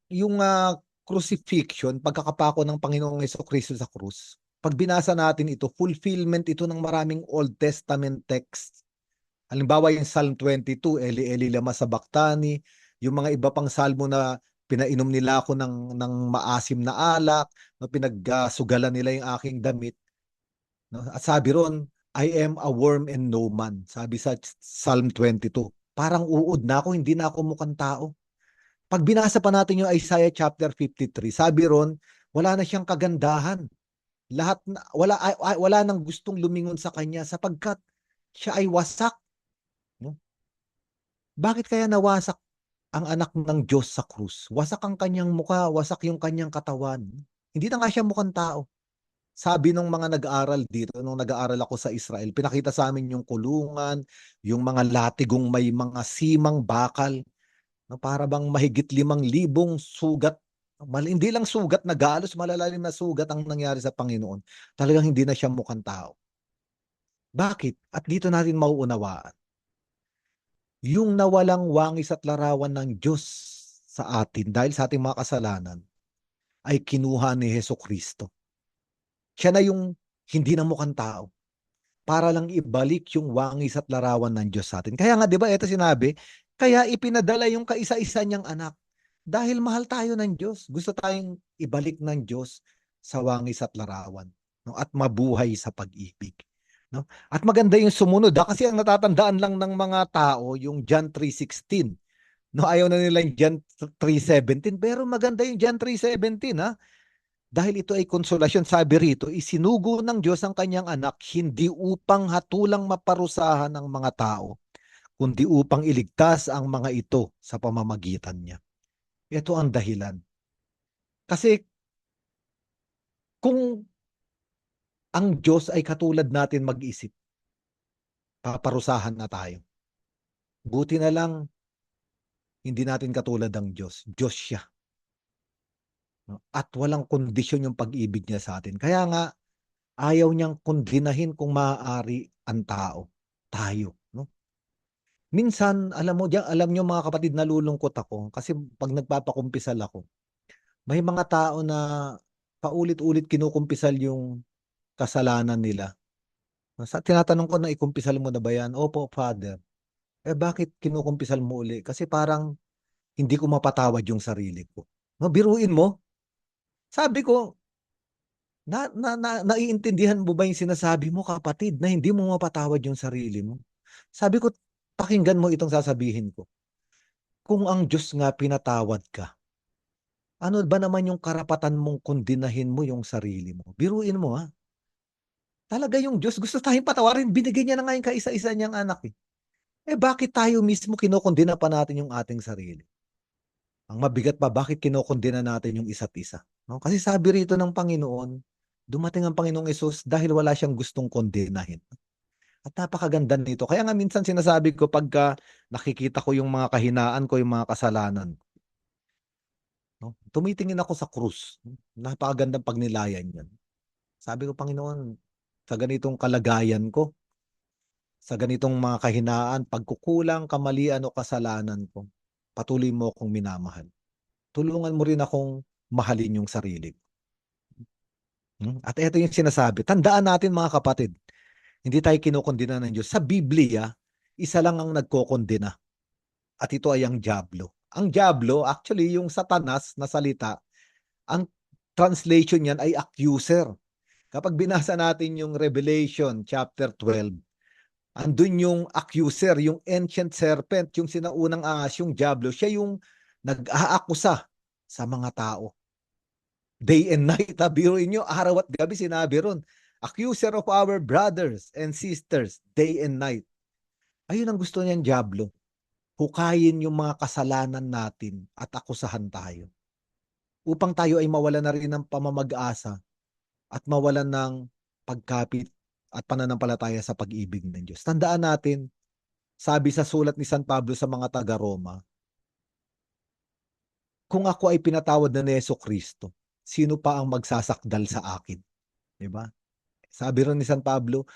crucifixion, pagkakapako ng Panginoong Jesucristo sa krus, pag binasa natin ito, fulfillment ito ng maraming Old Testament texts. Halimbawa yung Psalm 22, Eli Eli lama sabachthani, yung mga iba pang salmo na pinainom nila ako ng maasim na alak, no, pinagsugalan nila yung aking damit. No? At sabi ron, I am a worm and no man. Sabi sa Psalm 22. Parang uod na ako, hindi na ako mukhang tao. Pag binasa pa natin yung Isaiah chapter 53, sabi ron, wala na siyang kagandahan. Wala nang gustong lumingon sa kanya sapagkat siya ay wasak. No? Bakit kaya nawasak ang anak ng Diyos sa krus? Wasak ang kanyang mukha, wasak yung kanyang katawan. Hindi na nga siya mukhang tao. Sabi nung mga nag-aaral dito, nung nag-aaral ako sa Israel, pinakita sa amin yung kulungan, yung mga latigong may mga simang bakal, no, para bang mahigit 5,000 sugat. Hindi lang sugat na galos, malalalim na sugat ang nangyari sa Panginoon. Talagang hindi na siya mukhang tao. Bakit? At dito natin mauunawaan. Yung nawalang wangis at larawan ng Diyos sa atin dahil sa ating mga kasalanan ay kinuha ni Hesukristo. Siya na yung hindi na mukhang tao para lang ibalik yung wangis at larawan ng Diyos sa atin. Kaya nga, di ba, ito sinabi, kaya ipinadala yung kaisa-isa niyang anak. Dahil mahal tayo ng Diyos. Gusto tayong ibalik ng Diyos sa wangis at larawan. No? At mabuhay sa pag-ibig. No? At maganda yung sumunod. Kasi ang natatandaan lang ng mga tao, yung John 3:16. No? Ayaw na nila yung John 3:17. Pero maganda yung John 3:17. Ha? Dahil ito ay konsolasyon, sabi rito, isinugo ng Diyos ang kanyang anak, hindi upang hatulang maparusahan ang mga tao, kundi upang iligtas ang mga ito sa pamamagitan niya. Ito ang dahilan. Kasi kung ang Diyos ay katulad natin mag-isip, paparusahan na tayo. Buti na lang, hindi natin katulad ng Diyos. Diyos siya. At walang kondisyon yung pag-ibig niya sa atin. Kaya nga, ayaw niyang kondinahin kung maaari ang tao. Tayo. No? Minsan, alam niyo mga kapatid, nalulungkot ako. Kasi pag nagpapakumpisal ako, may mga tao na paulit-ulit kinukumpisal yung kasalanan nila. Tinatanong ko na, ikumpisal mo na ba yan? Opo, Father. Bakit kinukumpisal mo uli? Kasi parang hindi ko mapatawad yung sarili ko. No, biruin mo. Sabi ko, naiintindihan mo ba yung sinasabi mo, kapatid, na hindi mo mapatawad yung sarili mo? Sabi ko, pakinggan mo itong sasabihin ko. Kung ang Diyos nga pinatawad ka, ano ba naman yung karapatan mong kondinahin mo yung sarili mo? Biruin mo, ha? Talaga yung Diyos, gusto tayong patawarin. Binigay niya na nga yung kaisa-isa niyang anak. Bakit tayo mismo kinokondina pa natin yung ating sarili? Ang mabigat pa, bakit kinokondina natin yung isa't isa? No? Kasi sabi rito ng Panginoon, dumating ang Panginoong Hesus dahil wala siyang gustong kondinahin. At napakaganda nito. Kaya nga minsan sinasabi ko pagka nakikita ko yung mga kahinaan ko, yung mga kasalanan. No? Tumitingin ako sa krus. Napakagandang pagnilayan yan. Sabi ko, Panginoon, sa ganitong kalagayan ko, sa ganitong mga kahinaan, pagkukulang, kamalian o kasalanan ko, patuloy mo akong minamahal. Tulungan mo rin akong mahalin yung sarili ko. At ito yung sinasabi. Tandaan natin mga kapatid, hindi tayo kinukondina ng Diyos. Sa Biblia, isa lang ang nagkokondina. At ito ay ang dyablo. Ang dyablo, actually yung Satanas na salita, ang translation niyan ay accuser. Kapag binasa natin yung Revelation chapter 12, andun yung accuser, yung ancient serpent, yung sinaunang ahas, yung dyablo, siya yung nag-aakusa sa mga tao. Day and night, biruin nyo, araw at gabi sinabi ron, accuser of our brothers and sisters, day and night. Ayun ang gusto niyan, dyablo. Hukayin yung mga kasalanan natin at akusahan tayo. Upang tayo ay mawala na rin ng pamamag-asa at mawala ng pagkapit at pananampalataya sa pag-ibig ng Diyos. Tandaan natin, sabi sa sulat ni San Pablo sa mga taga-Roma, kung ako ay pinatawad na ni Jesucristo, sino pa ang magsasakdal sa akin? Diba? Sabi rin ni San Pablo,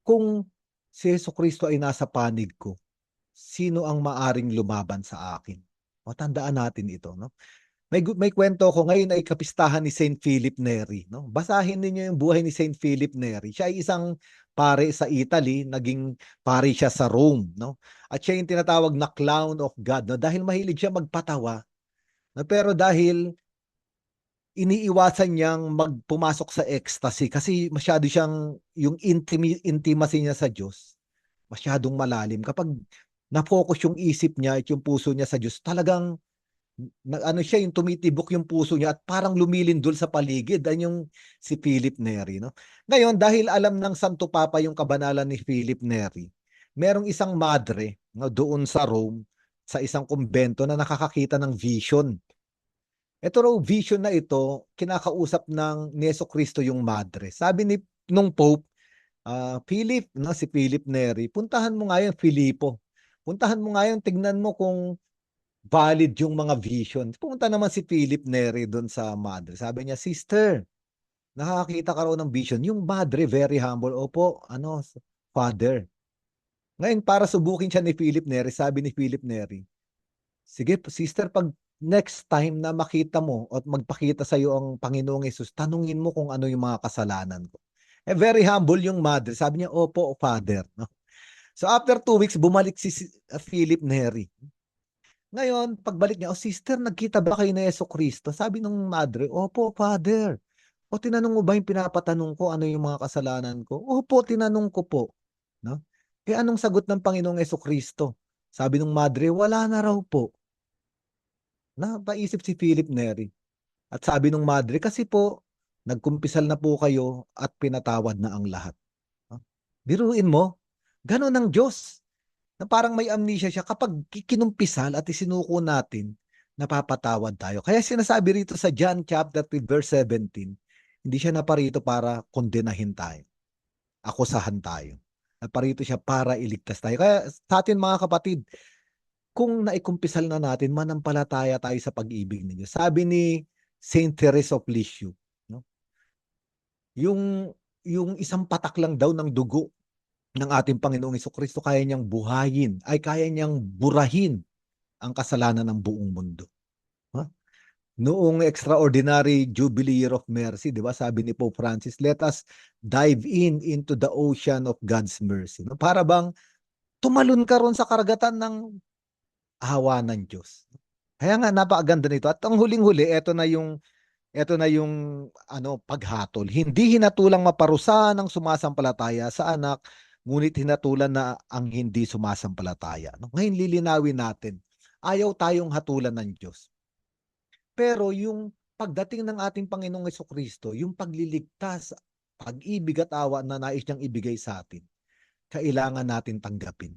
kung si Jesucristo ay nasa panig ko, sino ang maaring lumaban sa akin? O, tandaan natin ito. No? May kwento ko ngayon ay kapistahan ni Saint Philip Neri. No? Basahin niyo yung buhay ni Saint Philip Neri. Siya ay isang pare sa Italy, naging pare siya sa Rome. No? At siya yung tinatawag na clown of God. No? Dahil mahilig siya magpatawa Pero dahil iniiwasan niyang pumasok sa ecstasy kasi masyado siyang yung intimacy niya sa Diyos, masyadong malalim. Kapag na-focus yung isip niya at yung puso niya sa Diyos, talagang ano siya, yung tumitibok yung puso niya at parang lumilindol sa paligid. Yan yung si Philip Neri, no? Ngayon, dahil alam ng Santo Papa yung kabanalan ni Philip Neri, merong isang madre, no, doon sa Rome, sa isang kumbento na nakakakita ng vision. Ito raw vision na ito, kinakausap ng Yeso Cristo yung madre. Sabi nung Pope, Philip, no, si Philip Neri, puntahan mo nga yung Filipo. Puntahan mo nga yung tignan mo kung valid yung mga vision. Pumunta naman si Philip Neri doon sa madre. Sabi niya, sister, nakakita ka raw ng vision. Yung madre, very humble. Opo, father. Ngayon, para subukin siya ni Philip Neri, sabi ni Philip Neri, sige, sister, pag next time na makita mo at magpakita sa iyo ang Panginoong Hesus, tanungin mo kung ano yung mga kasalanan ko. Very humble yung madre. Sabi niya, opo, father. No? So after 2 weeks, bumalik si Philip Neri. Ngayon, pagbalik niya, sister, nagkita ba kayo na Yeso Cristo? Sabi ng madre, opo, father. O tinanong mo ba yung pinapatanong ko, ano yung mga kasalanan ko? Opo, tinanong ko po. No? Anong sagot ng Panginoong Yeso Cristo? Sabi ng madre, wala na raw po. Napaisip si Philip Neri. At sabi ng madre, kasi po, nagkumpisal na po kayo at pinatawad na ang lahat. Biruin mo, gano'n ang Diyos. Na parang may amnesia siya kapag kinumpisal at isinuko natin, napapatawad tayo. Kaya sinasabi rito sa John chapter 3 verse 17, hindi siya naparito para kondenahin tayo. Akusahan tayo. Naparito siya para iligtas tayo. Kaya sa atin mga kapatid, kung naikumpisal na natin, manampalataya tayo sa pag-ibig ninyo. Sabi ni Saint Therese of Lisieux, no? Yung isang patak lang daw ng dugo ng ating Panginoong Jesucristo, kaya niyang buhayin, kaya niyang burahin ang kasalanan ng buong mundo. Noong extraordinary Jubilee Year of Mercy, di ba, sabi ni Pope Francis, let us dive into the ocean of God's mercy. No? Para bang tumalon ka ron sa karagatan ng awa ng Diyos. Kaya nga, napakaganda nito. At ang huling-huli, ito na yung paghatol. Hindi hinatulang maparusahan ng sumasampalataya sa anak, ngunit hinatulan na ang hindi sumasampalataya. No? Ngayon lilinawin natin, ayaw tayong hatulan ng Diyos. Pero yung pagdating ng ating Panginoong Jesucristo, yung pagliligtas, pag-ibig at awa na nais niyang ibigay sa atin, kailangan natin tanggapin.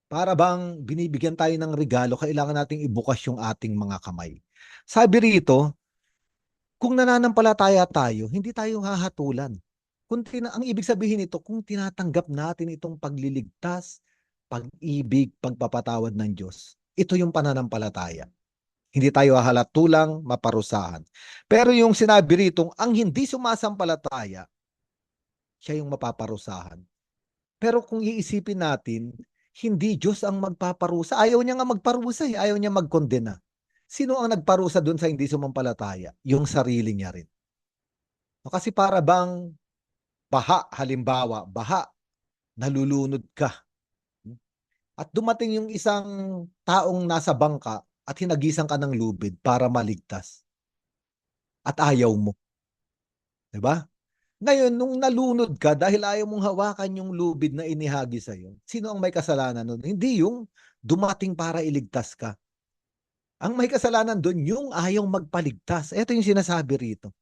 Para bang binibigyan tayo ng regalo, kailangan nating ibukas yung ating mga kamay. Sabi rito, kung nananampalataya tayo, hindi tayo hahatulan. Ang ibig sabihin nito, kung tinatanggap natin itong pagliligtas, pag-ibig, pagpapatawad ng Diyos, ito yung pananampalataya. Hindi tayo hahalatulang maparusahan. Pero yung sinabi rito, ang hindi sumasampalataya, siya yung mapaparusahan. Pero kung iisipin natin, hindi Diyos ang magpaparusa. Ayaw niya nga magparusa, ayaw niya magkondena. Sino ang nagparusa doon sa hindi sumampalataya? Yung sarili niya rin. Kasi para bang halimbawa, nalulunod ka. At dumating yung isang taong nasa bangka at hinagisan ka ng lubid para maligtas. At ayaw mo. Diba? Ngayon, nung nalunod ka dahil ayaw mong hawakan yung lubid na inihagi sa'yo, sino ang may kasalanan nun? Hindi yung dumating para iligtas ka. Ang may kasalanan doon, yung ayaw magpaligtas. Ito yung sinasabi rito.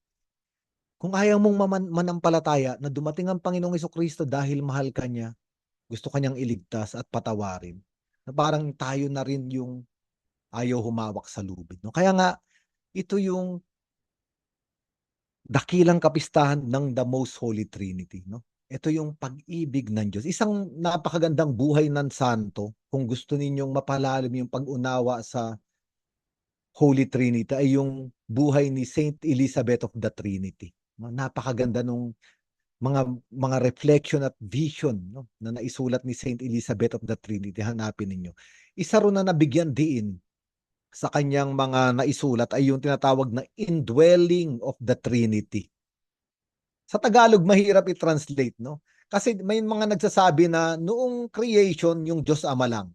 Kung ayaw mong manampalataya na dumating ang Panginoong Jesucristo dahil mahal ka niya, gusto kanyang iligtas at patawarin, na parang tayo na rin yung ayaw humawak sa lubid. No? Kaya nga, ito yung dakilang kapistahan ng the Most Holy Trinity. No? Ito yung pag-ibig ng Diyos. Isang napakagandang buhay ng santo, kung gusto ninyong mapalalim yung pag-unawa sa Holy Trinity, ay yung buhay ni Saint Elizabeth of the Trinity. No? Napakaganda nung mga reflection at vision, no, na naisulat ni Saint Elizabeth of the Trinity. Hanapin ninyo. Isa ron na nabigyan diin sa kanyang mga naisulat ay yung tinatawag na indwelling of the Trinity. Sa Tagalog, mahirap i-translate, no? Kasi may mga nagsasabi na noong creation, yung Diyos Ama lang.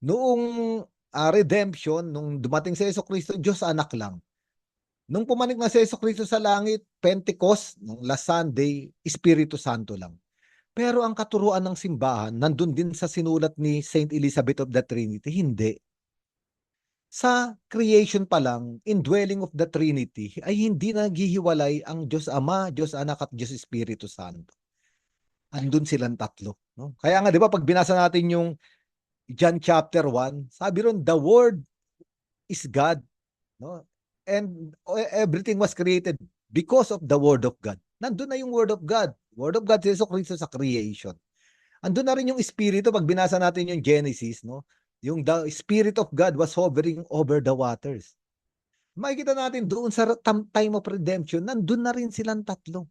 Noong redemption, nung dumating si Jesucristo, Diyos anak lang. Nung pumanik na si Jesucristo sa langit, Pentecost, nung last Sunday, Espiritu Santo lang. Pero ang katuruan ng simbahan, nandun din sa sinulat ni Saint Elizabeth of the Trinity, hindi. Sa creation pa lang, indwelling of the Trinity, ay hindi naghihiwalay ang Diyos Ama, Diyos Anak at Diyos Espiritu Santo. Andun silang tatlo. No? Kaya nga, di ba, pag binasa natin yung John chapter 1, sabi ron, the Word is God. No? And everything was created because of the Word of God. Nandun na yung Word of God. Word of God si Jesucristo sa creation. Andun na rin yung Espiritu. Pag binasa natin yung Genesis, no? Yung the Spirit of God was hovering over the waters. Makikita natin doon sa time of redemption, nandun na rin silang tatlo.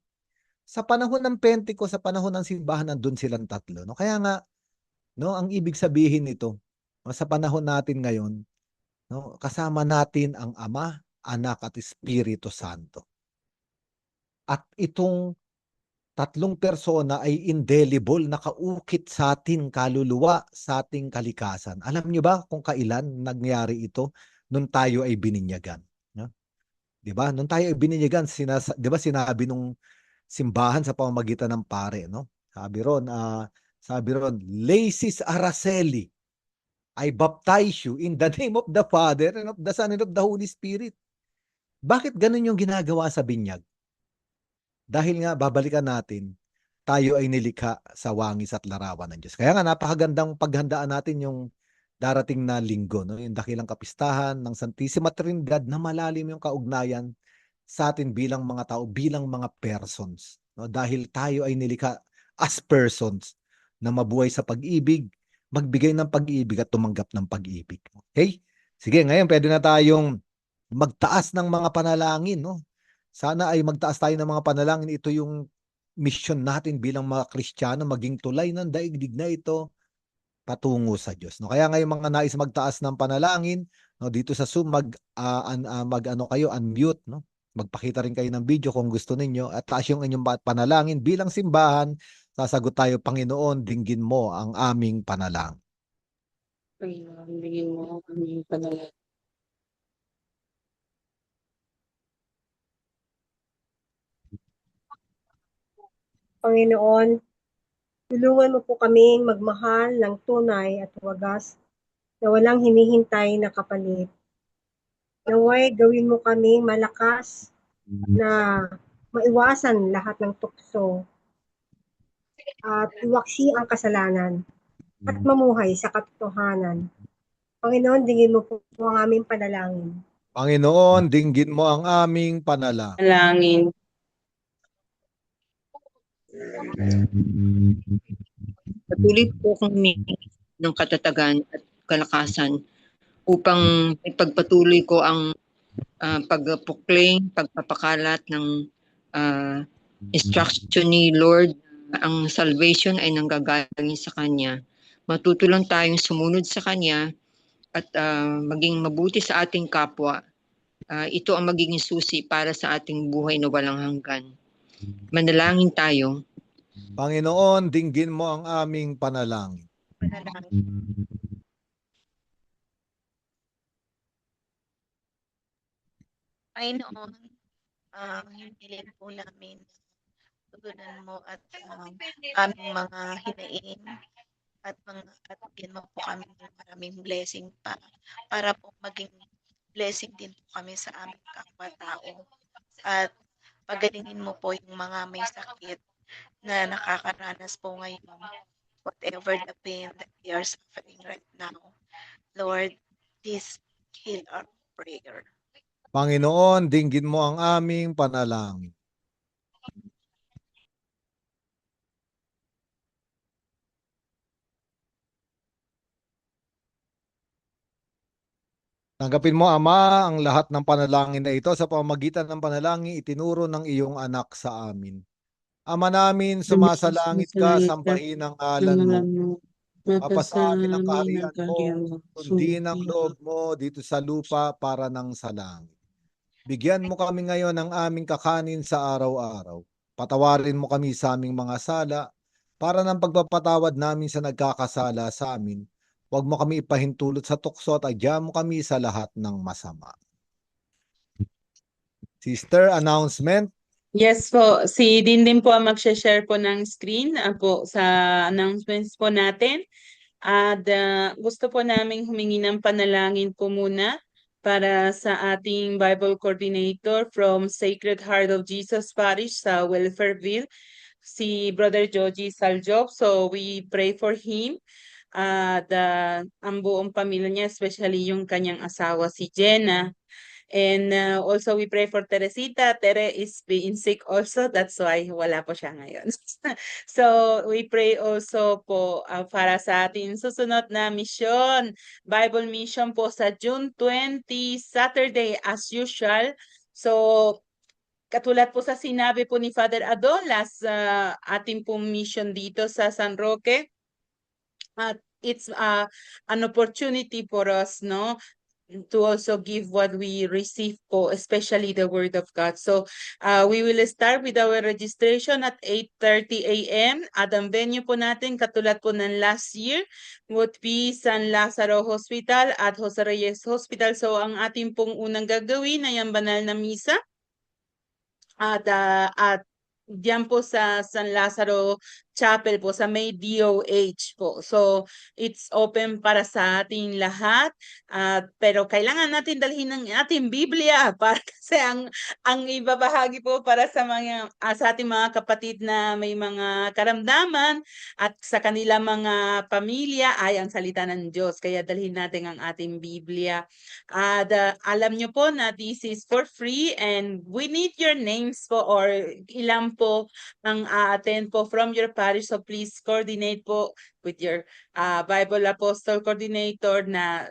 Sa panahon ng Pentecost, sa panahon ng simbahan, nandun silang tatlo. No? Kaya nga, no, ang ibig sabihin nito, no, sa panahon natin ngayon, no, kasama natin ang Ama, Anak at Espiritu Santo. At itong tatlong persona ay indelible, nakaukit sa ating kaluluwa, sa ating kalikasan. Alam niyo ba kung kailan nangyari ito? Nung tayo ay bininyagan. No? Di ba? Nung tayo ay bininyagan, di ba sinabi nung simbahan sa pamamagitan ng pare, no? Sabi ron, Lacis Araceli, I baptize you in the name of the Father and of the Son and of the Holy Spirit. Bakit ganun yung ginagawa sa binyag? Dahil nga, babalikan natin, tayo ay nilikha sa wangis at larawan ng Diyos. Kaya nga, napakagandang paghandaan natin yung darating na linggo, no? Yung dakilang kapistahan ng Santissima Trinidad na malalim yung kaugnayan sa atin bilang mga tao, bilang mga persons. No? Dahil tayo ay nilikha as persons na mabuhay sa pag-ibig, magbigay ng pag-ibig at tumanggap ng pag-ibig. Okay? Sige, ngayon pwede na tayong magtaas ng mga panalangin, no? Sana ay magtaas tayo ng mga panalangin. Ito yung mission natin bilang mga Kristiyano, maging tulay ng daigdig na ito patungo sa Diyos. No, kaya ngayon mga nais magtaas ng panalangin, no, dito sa Zoom kayo unmute, no? Magpakita rin kayo ng video kung gusto ninyo at taas yung inyong panalangin bilang simbahan. Sasagot tayo, Panginoon, dinggin mo ang aming panalangin. Panginoon, bigyan mo ang aming panalangin. Panginoon, tulungan mo po kaming magmahal ng tunay at wagas na walang hinihintay na kapalit. Naway gawin mo kaming malakas na maiwasan lahat ng tukso at iwaksi ang kasalanan at mamuhay sa katotohanan. Panginoon, dinggin mo po ang aming panalangin. Panginoon, dinggin mo ang aming panalangin. Panalangin. Patuloy po akong humingi ng katatagan at kalakasan upang ipagpatuloy ko ang pagpukling, pagpapakalat ng instruction ni Lord. Ang salvation ay nanggagaling sa Kanya. Matuto lang tayong sumunod sa Kanya at maging mabuti sa ating kapwa. Ito ang magiging susi para sa ating buhay na walang hanggan. Manalangin tayo. Panginoon, dinggin mo ang aming panalangin. Panginoon, hinilin po namin tugunan mo at aming mga hinaing at bigyan mo po kami ng maraming blessing para po maging blessing din po kami sa aming kapwa-tao. At pagalingin mo po yung mga may sakit na nakakaranas po ngayon, whatever the pain that they are suffering right now. Lord, please heal our prayer. Panginoon, dinggin mo ang aming panalangin. Tanggapin mo, Ama, ang lahat ng panalangin na ito sa pamamagitan ng panalangin itinuro ng iyong anak sa amin. Ama namin, sumasalangit ka, sambahin ang ngalan mo. Mapasamin ang kaharian mo, sundin ang loob mo dito sa lupa para nang sa langit. Bigyan mo kami ngayon ng aming kakanin sa araw-araw. Patawarin mo kami sa aming mga sala para ng pagpapatawad namin sa nagkakasala sa amin. Huwag mo kami ipahintulot sa tukso at adya mo kami sa lahat ng masama. Sister, announcement. Yes po, si Dindin po ang mag-share po ng screen po sa announcements po natin. At gusto po naming humingi ng panalangin po muna para sa ating Bible Coordinator from Sacred Heart of Jesus Parish sa Welfareville, si Brother Joji Saljob. So we pray for him. Ang buong pamilya niya, especially yung kanyang asawa si Jenna. And also we pray for Teresita. Tere is being sick also. That's why wala po siya ngayon. So we pray also po para sa ating susunod na mission. Bible mission po sa June 20, Saturday as usual. So katulad po sa sinabi po ni Father Adolas sa ating pong mission dito sa San Roque. At it's an opportunity for us, no, to also give what we receive po, especially the Word of God. So we will start with our registration at 8:30 a.m. At ang venue po natin, katulad po ng last year, would be San Lazaro Hospital at Jose Reyes Hospital. So ang ating pong unang gagawin ay ang banal na misa. At diyan po sa San Lazaro Chapel po sa may DOH po. So it's open para sa ating lahat. Pero kailangan natin dalhin ng ating Biblia para kasi ang ibabahagi po para sa mga sa ating mga kapatid na may mga karamdaman at sa kanila mga pamilya ay ang salita ng Diyos. Kaya dalhin natin ang ating Biblia. At alam nyo po na this is for free and we need your names po or ilan po ang attend po from your parish. So please coordinate po with your Bible Apostle Coordinator na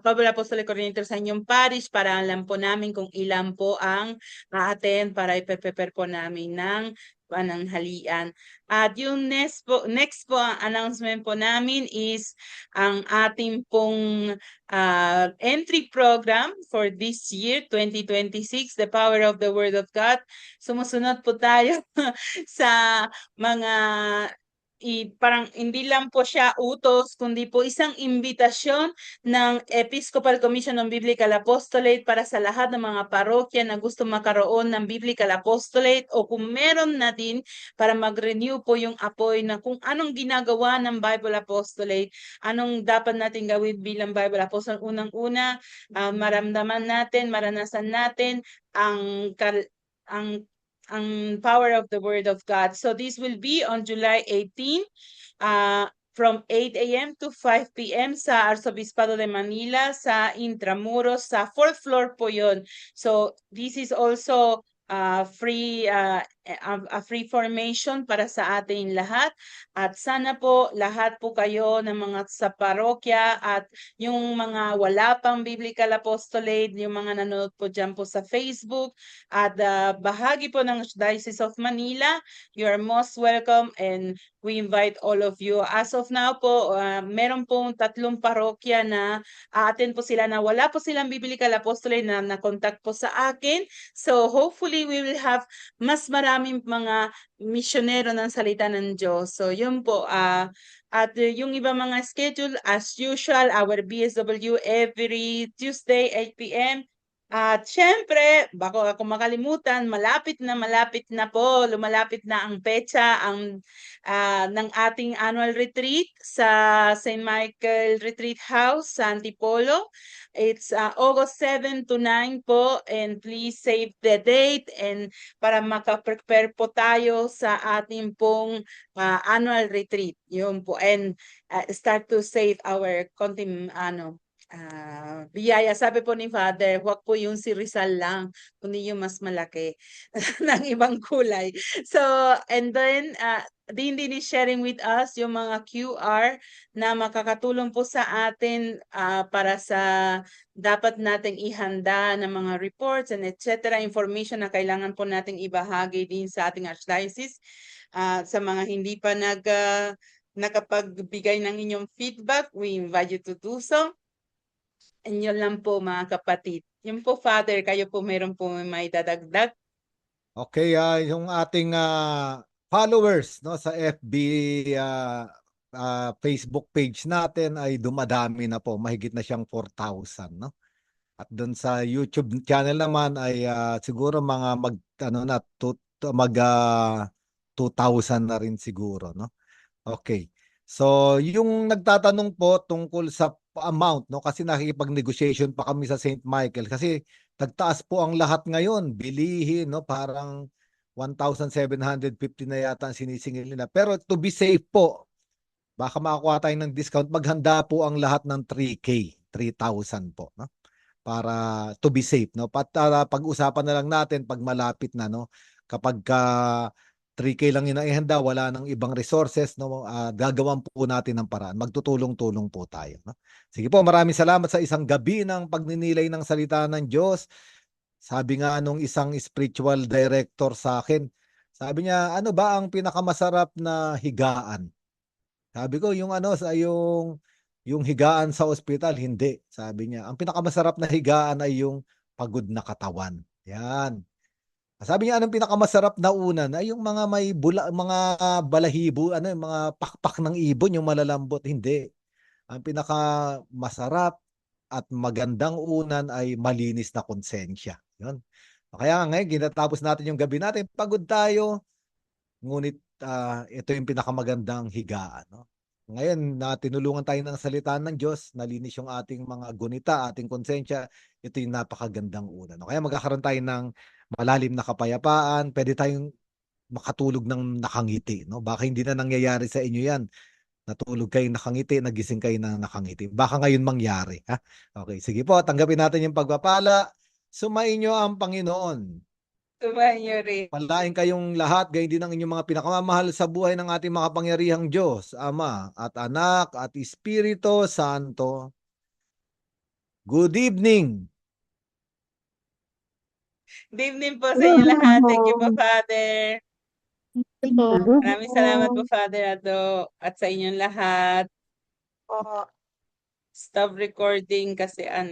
Bible Apostle Coordinator sa inyong parish para alam po namin kung ilan po ang attend para i-prepare po namin ng pananghalian. At yung next po ang announcement po namin is ang ating pong entry program for this year 2026, The Power of the Word of God. Sumusunod po tayo sa mga parang hindi lang po siya utos, kundi po isang imbitasyon ng Episcopal Commission on Biblical Apostolate para sa lahat ng mga parokya na gusto makaroon ng Biblical Apostolate o kung meron na din para mag-renew po yung apoy na kung anong ginagawa ng Bible Apostolate, anong dapat natin gawin bilang Bible Apostolate. Unang-una, maramdaman natin, maranasan natin ang power of the Word of God. So this will be on July 18 from 8 a.m. to 5 p.m. sa Arzobispado de Manila sa Intramuros, sa 4th floor po yun. So this is also free a free formation para sa ating lahat at sana po lahat po kayo ng mga sa parokya at yung mga wala pang Biblical Apostolate, yung mga nanonood po dyan po sa Facebook at bahagi po ng Diocese of Manila, you are most welcome and we invite all of you. As of now po, meron pong 3 parokya na attend po sila na wala po silang Biblical Apostolate na contact po sa akin. So hopefully we will have mas maraming mga misyonero ng salita ng Diyos. So yun po, at yung iba mga schedule, as usual, our BSW every Tuesday, 8 p.m. At syempre, bako ako makalimutan, malapit na po, lumalapit na ang petsa ng ating annual retreat sa St. Michael Retreat House sa Antipolo. It's August 7 to 9 po and please save the date and para makaprepare po tayo sa ating pong annual retreat. Yun po and start to save our konting biyaya. Sabi po ni Father, wag po yung si Rizal lang, kundi yung mas malaki ng ibang kulay. So, and then, din is sharing with us yung mga QR na makakatulong po sa atin para sa dapat nating ihanda ng mga reports and etc. information na kailangan po nating ibahagi din sa ating archdiocese. Sa mga hindi pa nakapagbigay ng inyong feedback, we invite you to do so. And yun lang po mga kapatid. Yun po Father, kayo po meron po may dadagdag. Okay, yung ating followers no sa FB Facebook page natin ay dumadami na po, mahigit na siyang 4,000, no? At doon sa YouTube channel naman ay siguro mga mag 2,000 na rin siguro, no? Okay. So, yung nagtatanong po tungkol sa amount, no? Kasi nakikipag-negotiation pa kami sa St. Michael kasi nagtaas po ang lahat ngayon, bilihin, no? Parang 1,750 na yata ang sinisingil nila. Pero to be safe po, baka makakuha tayo ng discount. Maghanda po ang lahat ng 3K, 3,000 po, no? Para to be safe, no? Pag-usapan na lang natin pag malapit na, no? Kapag 3K lang yung naihanda, wala nang ibang resources, no? Gagawan po natin ng paraan. Magtutulong-tulong po tayo, no? Sige po, maraming salamat sa isang gabi ng pagninilay ng salita ng Diyos. Sabi nga nung isang spiritual director sa akin, sabi niya, ano ba ang pinakamasarap na higaan? Sabi ko, yung higaan sa ospital, hindi. Sabi niya, ang pinakamasarap na higaan ay yung pagod na katawan. Yan. Sabi niya, anong pinakamasarap na unan ay yung mga may mga balahibo, yung mga pakpak ng ibon, yung malalambot. Hindi. Ang pinakamasarap at magandang unan ay malinis na konsensya. Yun. Kaya ngayon, ginatapos natin yung gabi natin, pagod tayo, ngunit ito yung pinakamagandang higaan. No? Ngayon, tinulungan tayo ng salita ng Diyos, nalinis yung ating mga gunita, ating konsensya, ito yung napakagandang unan. No? Kaya magkakaroon tayo ng malalim na kapayapaan, pwede tayong makatulog ng nakangiti. No? Baka hindi na nangyayari sa inyo yan. Natulog kayo nakangiti, nagising kayo na nakangiti. Baka ngayon mangyari. Ha? Okay, sige po, tanggapin natin yung pagpapala. Sumainyo ang Panginoon. Sumayin niyo rin. Palain kayong lahat, gayon din ang inyong mga pinakamamahal sa buhay ng ating makapangyarihang Diyos, Ama at Anak at Espiritu Santo. Good evening. Good evening po sa inyo lahat. Thank you po, Father. Maraming salamat po, Father Ado, at sa inyong lahat. Po. Stop recording kasi